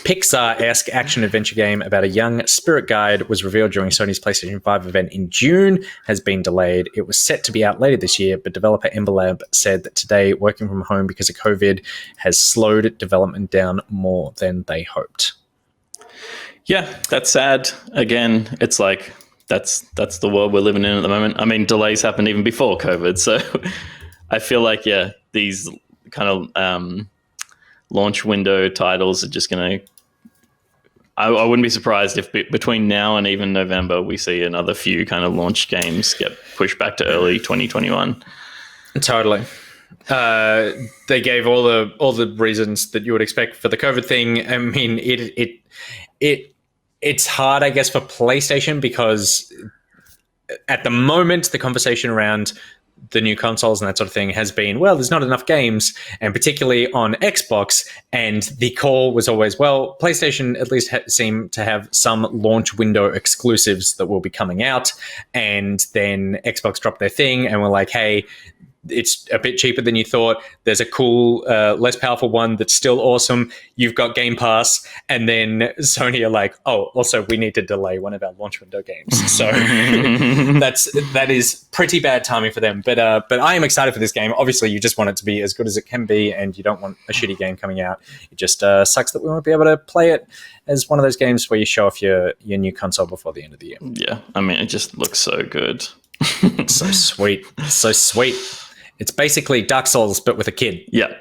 Pixar-esque action-adventure game about a young spirit guide, was revealed during Sony's PlayStation 5 event in June, has been delayed. It was set to be out later this year, but developer Ember Lab said that today, working from home because of COVID has slowed development down more than they hoped. Yeah, that's sad. Again, it's like that's the world we're living in at the moment. I mean, delays happened even before COVID, so I feel like these kind of launch window titles are just going to. I wouldn't be surprised if between now and even November we see another few kind of launch games get pushed back to early 2021. Totally. They gave all the reasons that you would expect for the COVID thing. I mean, it's hard, I guess, for PlayStation because at the moment the conversation around the new consoles and that sort of thing has been, well, there's not enough games, and particularly on Xbox. And the call was always, well, PlayStation at least seem to have some launch window exclusives that will be coming out. And then Xbox dropped their thing and were like, hey, it's a bit cheaper than you thought. There's a cool, less powerful one that's still awesome. You've got Game Pass. And then Sony are like, oh, also we need to delay one of our launch window games. So that is pretty bad timing for them. But I am excited for this game. Obviously, you just want it to be as good as it can be, and you don't want a shitty game coming out. It just sucks that we won't be able to play it as one of those games where you show off your new console before the end of the year. Yeah, I mean, it just looks so good. So sweet. So sweet. It's basically Dark Souls, but with a kid. Yeah.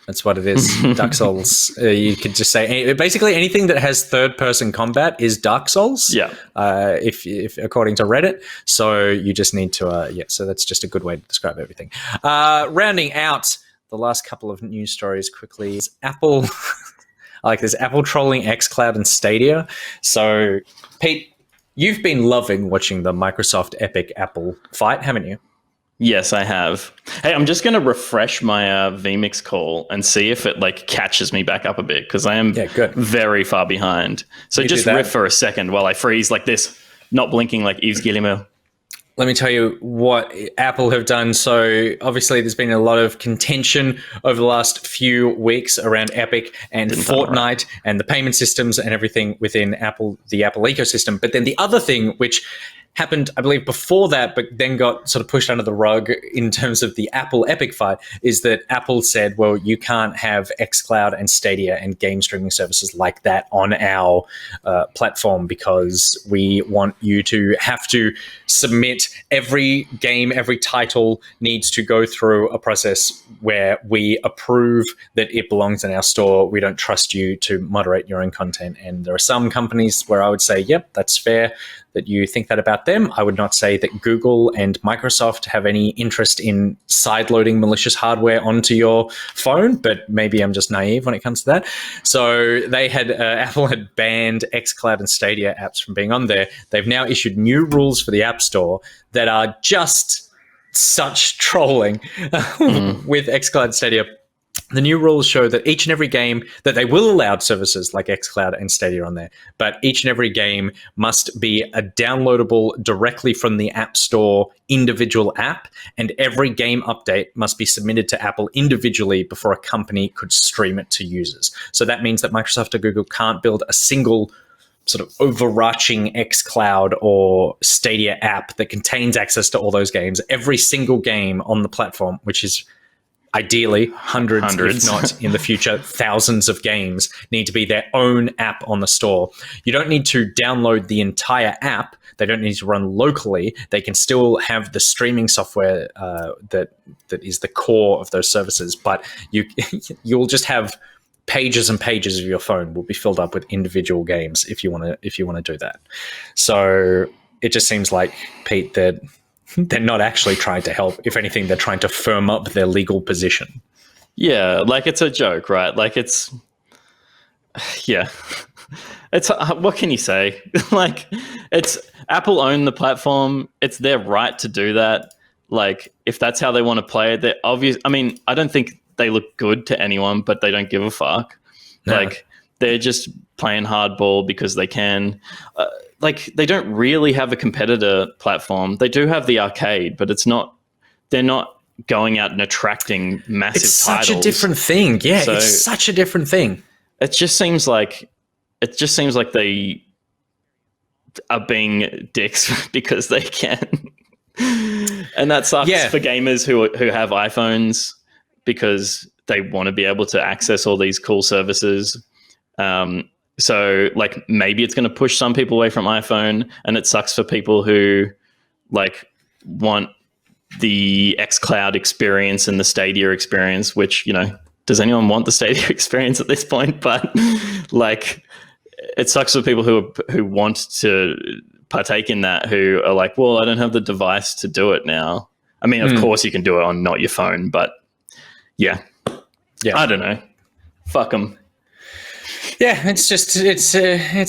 That's what it is. Dark Souls. You could just say basically anything that has third-person combat is Dark Souls. Yeah. If according to Reddit. So you just need to. So that's just a good way to describe everything. Rounding out the last couple of news stories quickly is Apple. I like this. Apple trolling xCloud and Stadia. So Pete, you've been loving watching the Microsoft Epic Apple fight, haven't you? Yes, I have. Hey, I'm just going to refresh my vMix call and see if it catches me back up a bit, because I am very far behind. So just riff for a second while I freeze like this, not blinking like Yves Guillemot. Let me tell you what Apple have done. So obviously there's been a lot of contention over the last few weeks around Epic and Fortnite and the payment systems and everything within the Apple ecosystem. But then the other thing, which happened, I believe, before that, but then got sort of pushed under the rug in terms of the Apple Epic fight, is that Apple said, well, you can't have xCloud and Stadia and game streaming services like that on our platform, because we want you to have to submit every game, every title needs to go through a process where we approve that it belongs in our store. We don't trust you to moderate your own content. And there are some companies where I would say, yep, that's fair that you think that about them. I would not say that Google and Microsoft have any interest in sideloading malicious hardware onto your phone, but maybe I'm just naive when it comes to that. So they had Apple had banned xCloud and Stadia apps from being on there. They've now issued new rules for the App Store that are just such trolling with xCloud and Stadia. The new rules show that each and every game, that they will allow services like xCloud and Stadia on there, but each and every game must be a downloadable directly from the App Store individual app, and every game update must be submitted to Apple individually before a company could stream it to users. So that means that Microsoft or Google can't build a single sort of overarching xCloud or Stadia app that contains access to all those games. Every single game on the platform, which is ideally hundreds, if not in the future, thousands of games, need to be their own app on the store. You don't need to download the entire app. They don't need to run locally. They can still have the streaming software that is the core of those services, but you'll just have pages and pages of your phone will be filled up with individual games if you want to do that. So it just seems like, Pete, that they're not actually trying to help. If anything, they're trying to firm up their legal position. Yeah, it's a joke, right? It's what can you say? It's Apple own the platform. It's their right to do that. like, if that's how they want to play it, they're obvious. I mean, I don't think they look good to anyone, but they don't give a fuck. No. Like, they're just playing hardball because they can. Like, they don't really have a competitor platform. They do have the arcade, but they're not going out and attracting massive titles. It's such a different thing. Yeah, so it's such a different thing. It just seems like they are being dicks because they can. And that sucks for gamers who have iPhones because they want to be able to access all these cool services. So like maybe it's going to push some people away from iPhone, and it sucks for people who like want the xCloud experience and the Stadia experience, which, you know, does anyone want the Stadia experience at this point? But like, it sucks for people who want to partake in that, who are like, well, I don't have the device to do it now. I mean, of course you can do it on not your phone, but yeah, I don't know. Fuck them. Yeah, it's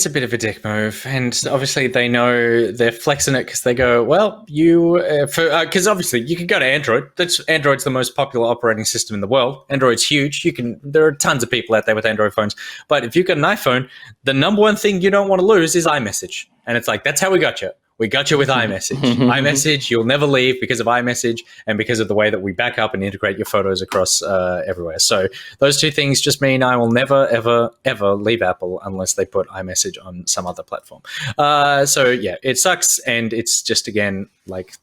a bit of a dick move, and obviously they know they're flexing it because they go, well, because obviously you can go to Android. Android's the most popular operating system in the world. Android's huge. There are tons of people out there with Android phones, but if you've got an iPhone, the number one thing you don't want to lose is iMessage, and it's like, that's how we got you. We got you with iMessage. iMessage, you'll never leave because of iMessage and because of the way that we back up and integrate your photos across everywhere. So those two things just mean I will never, ever, ever leave Apple unless they put iMessage on some other platform. So yeah, it sucks, and it's just, again, like,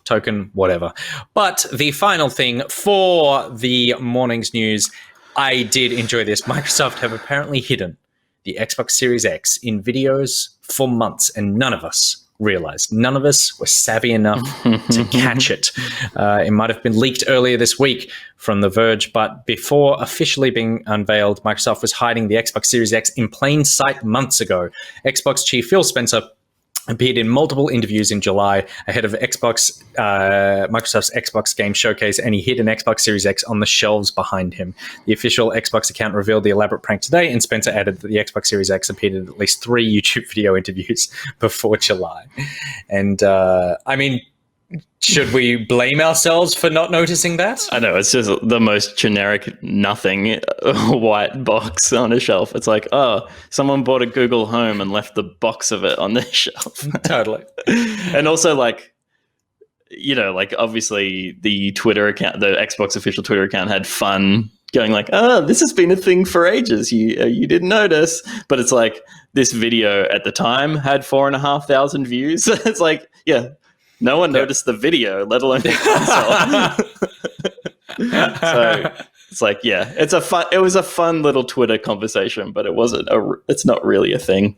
token whatever. But the final thing for the morning's news, I did enjoy this. Microsoft have apparently hidden the Xbox Series X in videos for months, and none of us realized. None of us were savvy enough to catch it. It might have been leaked earlier this week from The Verge, but before officially being unveiled, Microsoft was hiding the Xbox Series X in plain sight months ago. Xbox chief Phil Spencer appeared in multiple interviews in July ahead of Microsoft's Xbox Game Showcase, and he hid an Xbox Series X on the shelves behind him. The official Xbox account revealed the elaborate prank today, and Spencer added that the Xbox Series X appeared in at least 3 YouTube video interviews before July. And I mean, should we blame ourselves for not noticing that? I know, it's just the most generic nothing white box on a shelf. It's like, oh, someone bought a Google Home and left the box of it on the shelf. Totally. And also, like, you know, like, obviously the Twitter account, the Xbox official Twitter account, had fun going like, oh, this has been a thing for ages. You didn't notice. But it's like, this video at the time had 4,500 views. It's like, yeah. No one noticed the video, let alone the console. So it's like, yeah, it was a fun little Twitter conversation, but it's not really a thing.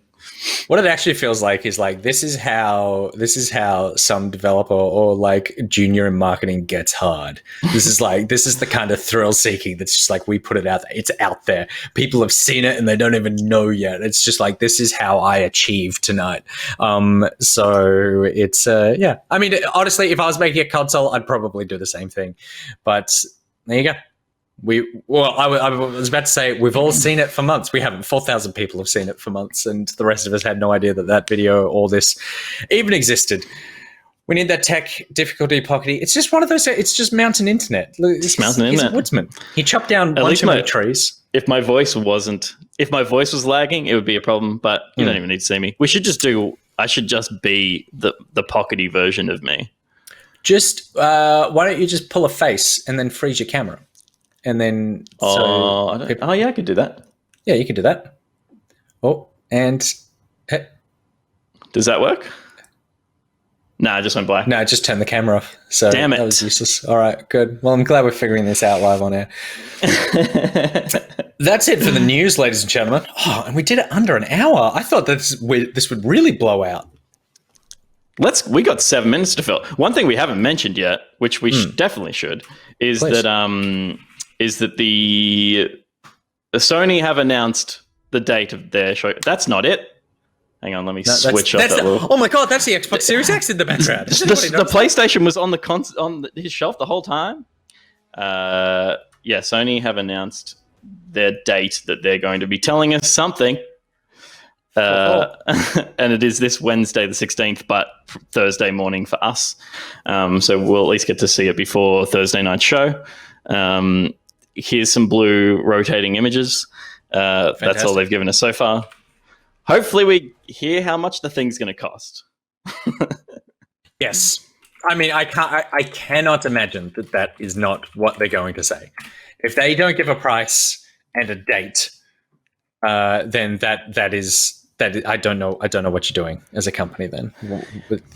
What it actually feels like is like, this is how some developer or like junior in marketing gets hard. This is the kind of thrill seeking that's just like, we put it out there. It's out there. People have seen it and they don't even know yet. It's just like, this is how I achieve tonight. So it's yeah. I mean, honestly, if I was making a console, I'd probably do the same thing. But there you go. I was about to say, we've all seen it for months. We haven't. 4,000 people have seen it for months, and the rest of us had no idea that video or this even existed. We need that tech difficulty pockety. It's just one of those. It's just mountain internet. It's mountain internet. He's a woodsman. He chopped down one too many trees. If my voice was lagging, it would be a problem. But you don't even need to see me. I should just be the pockety version of me. Just why don't you just pull a face and then freeze your camera? And then, I could do that. Yeah, you could do that. Oh, and does that work? No, it just went black. No, it just turned the camera off. So damn it, that was useless. All right, good. Well, I'm glad we're figuring this out live on air. That's it for the news, ladies and gentlemen. Oh, and we did it under an hour. I thought this would really blow out. We got 7 minutes to fill. One thing we haven't mentioned yet, which we definitely should, is that the Sony have announced the date of their show. That's not it. Hang on, let me switch off that little. Oh my god, that's the Xbox Series X in the background. The PlayStation was on his shelf the whole time. Sony have announced their date that they're going to be telling us something. And it is this Wednesday, the 16th, but Thursday morning for us. So we'll at least get to see it before Thursday night show. Here's some blue rotating images. That's all they've given us so far. Hopefully we hear how much the thing's going to cost. Yes. I mean, I cannot imagine that is not what they're going to say. If they don't give a price and a date, then that is I don't know what you're doing as a company. Then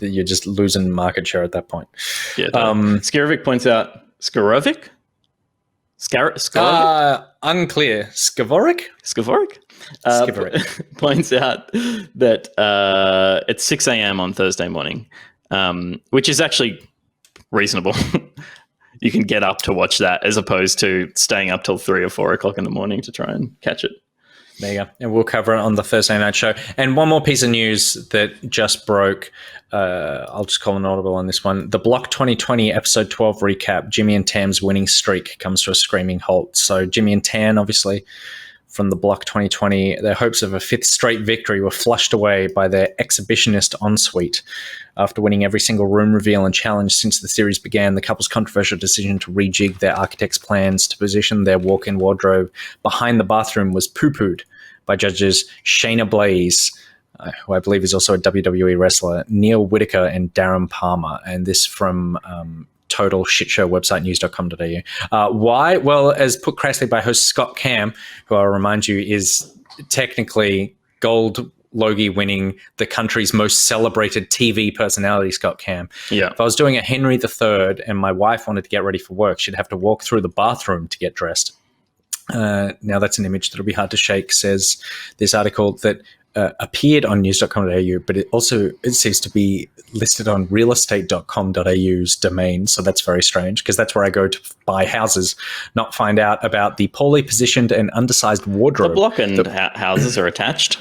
you're just losing market share at that point. Yeah. Skarovic points out Skarovic. Unclear. Skavorik points out that it's 6 a.m. on Thursday morning, which is actually reasonable. You can get up to watch that as opposed to staying up till 3 or 4 o'clock in the morning to try and catch it. There you go. And we'll cover it on the Thursday night show. And one more piece of news that just broke. I'll just call an audible on this one. The Block 2020 episode 12 recap, Jimmy and Tam's winning streak comes to a screaming halt. So Jimmy and Tam, obviously, from the Block 2020, their hopes of a 5th straight victory were flushed away by their exhibitionist ensuite. After winning every single room reveal and challenge since the series began, the couple's controversial decision to rejig their architect's plans to position their walk-in wardrobe behind the bathroom was poo-pooed by judges Shayna Blaze, who I believe is also a WWE wrestler, Neil Whitaker, and Darren Palmer. And this from total shitshow website news.com.au. Why? Well, as put crassly by host Scott Cam, who I'll remind you is technically gold Logie winning, the country's most celebrated TV personality, Scott Cam. Yeah. If I was doing a Henry III and my wife wanted to get ready for work, she'd have to walk through the bathroom to get dressed. Now that's an image that'll be hard to shake, says this article that appeared on news.com.au, but it seems to be listed on realestate.com.au's domain. So that's very strange because that's where I go to buy houses, not find out about the poorly positioned and undersized wardrobe. The block and houses are attached.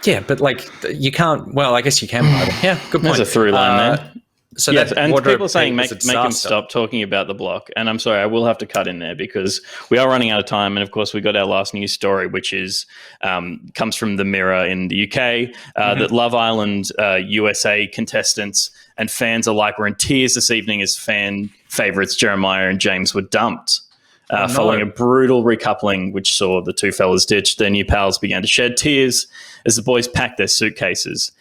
Yeah, but like you can't. Well, I guess you can buy them. Yeah, good point. There's a through line there. So yes, and people are saying make him him stop talking about the block. And I'm sorry, I will have to cut in there because we are running out of time. And of course, we got our last news story, which is comes from the Mirror in the UK, that Love Island USA contestants and fans alike were in tears this evening as fan favourites Jeremiah and James were dumped. Following a brutal recoupling, which saw the two fellas ditch, their new pals began to shed tears as the boys packed their suitcases.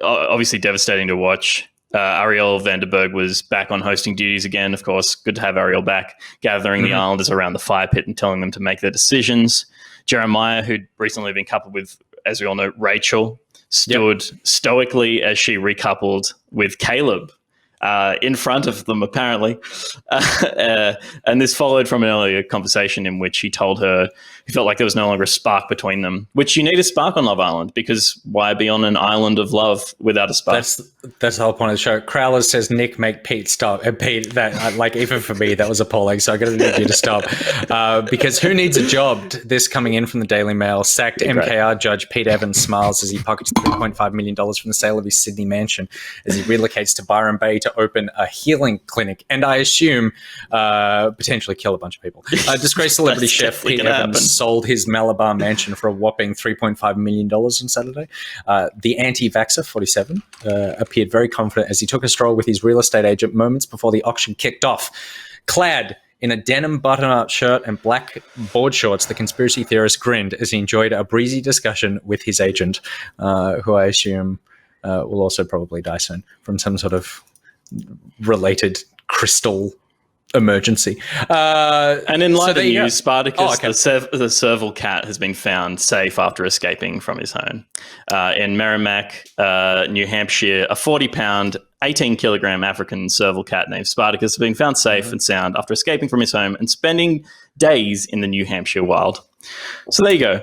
Obviously devastating to watch. Ariel Vanderberg was back on hosting duties again. Of course, good to have Ariel back, gathering the Islanders around the fire pit and telling them to make their decisions. Jeremiah, who'd recently been coupled with, as we all know, Rachel, stood stoically as she recoupled with Caleb. In front of them, apparently. And this followed from an earlier conversation in which he told her he felt like there was no longer a spark between them, which you need a spark on Love Island because why be on an island of love without a spark? That's the whole point of the show. Crowler says, Nick, make Pete stop. And Pete, that like even for me, that was appalling. So I got to need you to stop. Because who needs a job? This coming in from the Daily Mail. Sacked MKR judge Pete Evans smiles as he pockets $3.5 million from the sale of his Sydney mansion as he relocates to Byron Bay to open a healing clinic and I assume potentially kill a bunch of people. Disgraced celebrity chef Pete Evans sold his Malabar mansion for a whopping $3.5 million on Saturday. The anti-vaxxer, 47, appeared very confident as he took a stroll with his real estate agent moments before the auction kicked off. Clad in a denim button-up shirt and black board shorts, the conspiracy theorist grinned as he enjoyed a breezy discussion with his agent, who I assume will also probably die soon from some sort of related crystal emergency. And in lighter news, Spartacus, the serval cat, has been found safe after escaping from his home. In Merrimack, New Hampshire, a 40-pound, 18-kilogram African serval cat named Spartacus has been found safe and sound after escaping from his home and spending days in the New Hampshire wild. So there you go.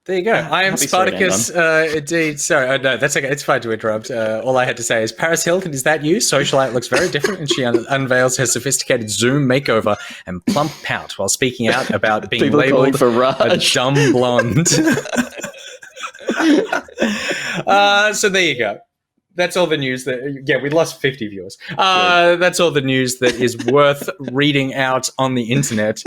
There you go. I am Spartacus. Indeed. Sorry. No, that's okay. It's fine to interrupt. All I had to say is, Paris Hilton, is that you? Socialite looks very different, and she unveils her sophisticated Zoom makeover and plump pout while speaking out about being labeled a dumb blonde. So there you go. That's all the news we lost 50 viewers. That's all the news that is worth reading out on the internet.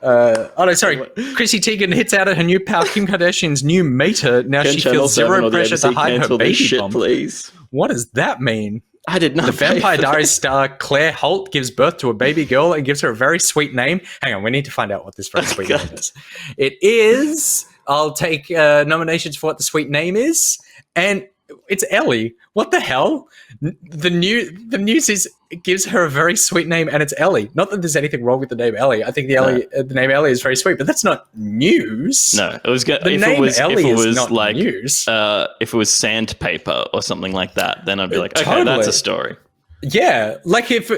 Oh no, sorry. Chrissy Teigen hits out at her new pal Kim Kardashian's new mater. Now she feels zero pressure to hide her baby shit, bump. Please. What does that mean? I did not. The Vampire Diaries star Claire Holt gives birth to a baby girl and gives her a very sweet name. Hang on, we need to find out what this very sweet name is. It is. I'll take nominations for what the sweet name is, and it's Ellie. What the hell? The news is it gives her a very sweet name, and it's Ellie. Not that there's anything wrong with the name Ellie. I think the name Ellie is very sweet, but that's not news. No, it was good. The name Ellie is not like news. If it was sandpaper or something like that, then I'd be like, okay, totally. that's a story. Yeah, like if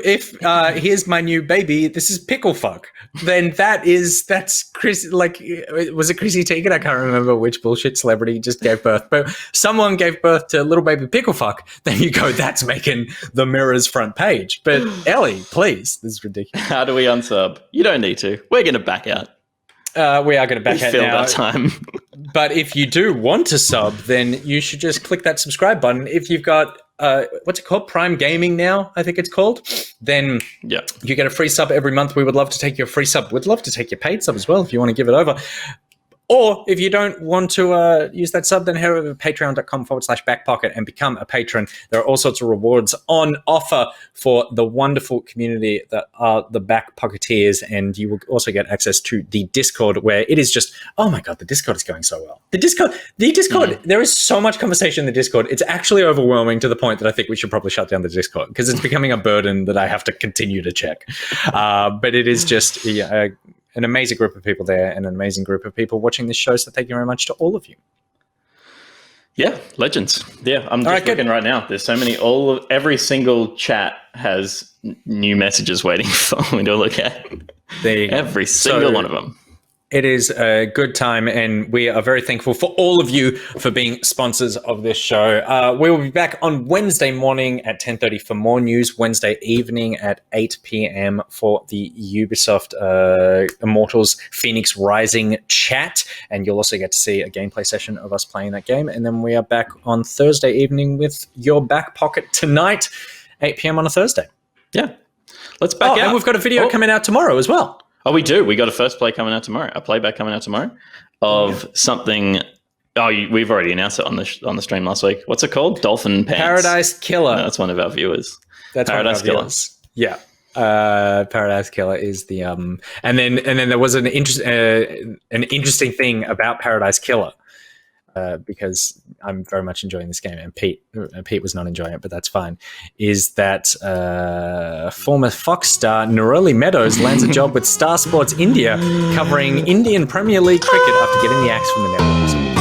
here's my new baby, this is pickle fuck. Then that's Chris. Like, was it Chrissy Teigen? I can't remember which bullshit celebrity just gave birth, but someone gave birth to little baby pickle fuck. Then you go, that's making the Mirror's front page. But Ellie, please, this is ridiculous. How do we unsub? You don't need to. We're going to back out. We are going to back out now. Our time. But if you do want to sub, then you should just click that subscribe button. If you've got what's it called? Prime Gaming now, I think it's called. Then you get a free sub every month. We would love to take your free sub. We'd love to take your paid sub as well if you want to give it over. Or if you don't want to use that sub, then head over to patreon.com/backpocket and become a patron. There are all sorts of rewards on offer for the wonderful community that are the Back Pocketeers. And you will also get access to the Discord, where it is just, oh my God, the Discord is going so well. The Discord, there is so much conversation in the Discord. It's actually overwhelming to the point that I think we should probably shut down the Discord because it's becoming a burden that I have to continue to check. But it is just an amazing group of people there and an amazing group of people watching this show. So thank you very much to all of you. Yeah, legends. Yeah, I'm just looking right now. There's so many. Every single chat has new messages waiting for me to look at. Every single one of them. It is a good time, and we are very thankful for all of you for being sponsors of this show. We will be back on Wednesday morning at 10:30 for more news, Wednesday evening at 8 p.m. for the Ubisoft Immortals Fenyx Rising chat, and you'll also get to see a gameplay session of us playing that game. And then we are back on Thursday evening with your Back Pocket tonight, 8 p.m. on a Thursday. Yeah. Let's back out. And we've got a video coming out tomorrow as well. Oh, we do. We got a first play coming out tomorrow. A playback coming out tomorrow of something. Oh, we've already announced it on the stream last week. What's it called? Dolphin Pants. Paradise Killer. No, that's one of our viewers. That's Paradise Killer. Yeah. Paradise Killer is the and then there was an interesting thing about Paradise Killer. Because I'm very much enjoying this game, and Pete was not enjoying it, but that's fine, is that former Fox star Neroli Meadows lands a job with Star Sports India covering Indian Premier League cricket after getting the axe from the Netherlands.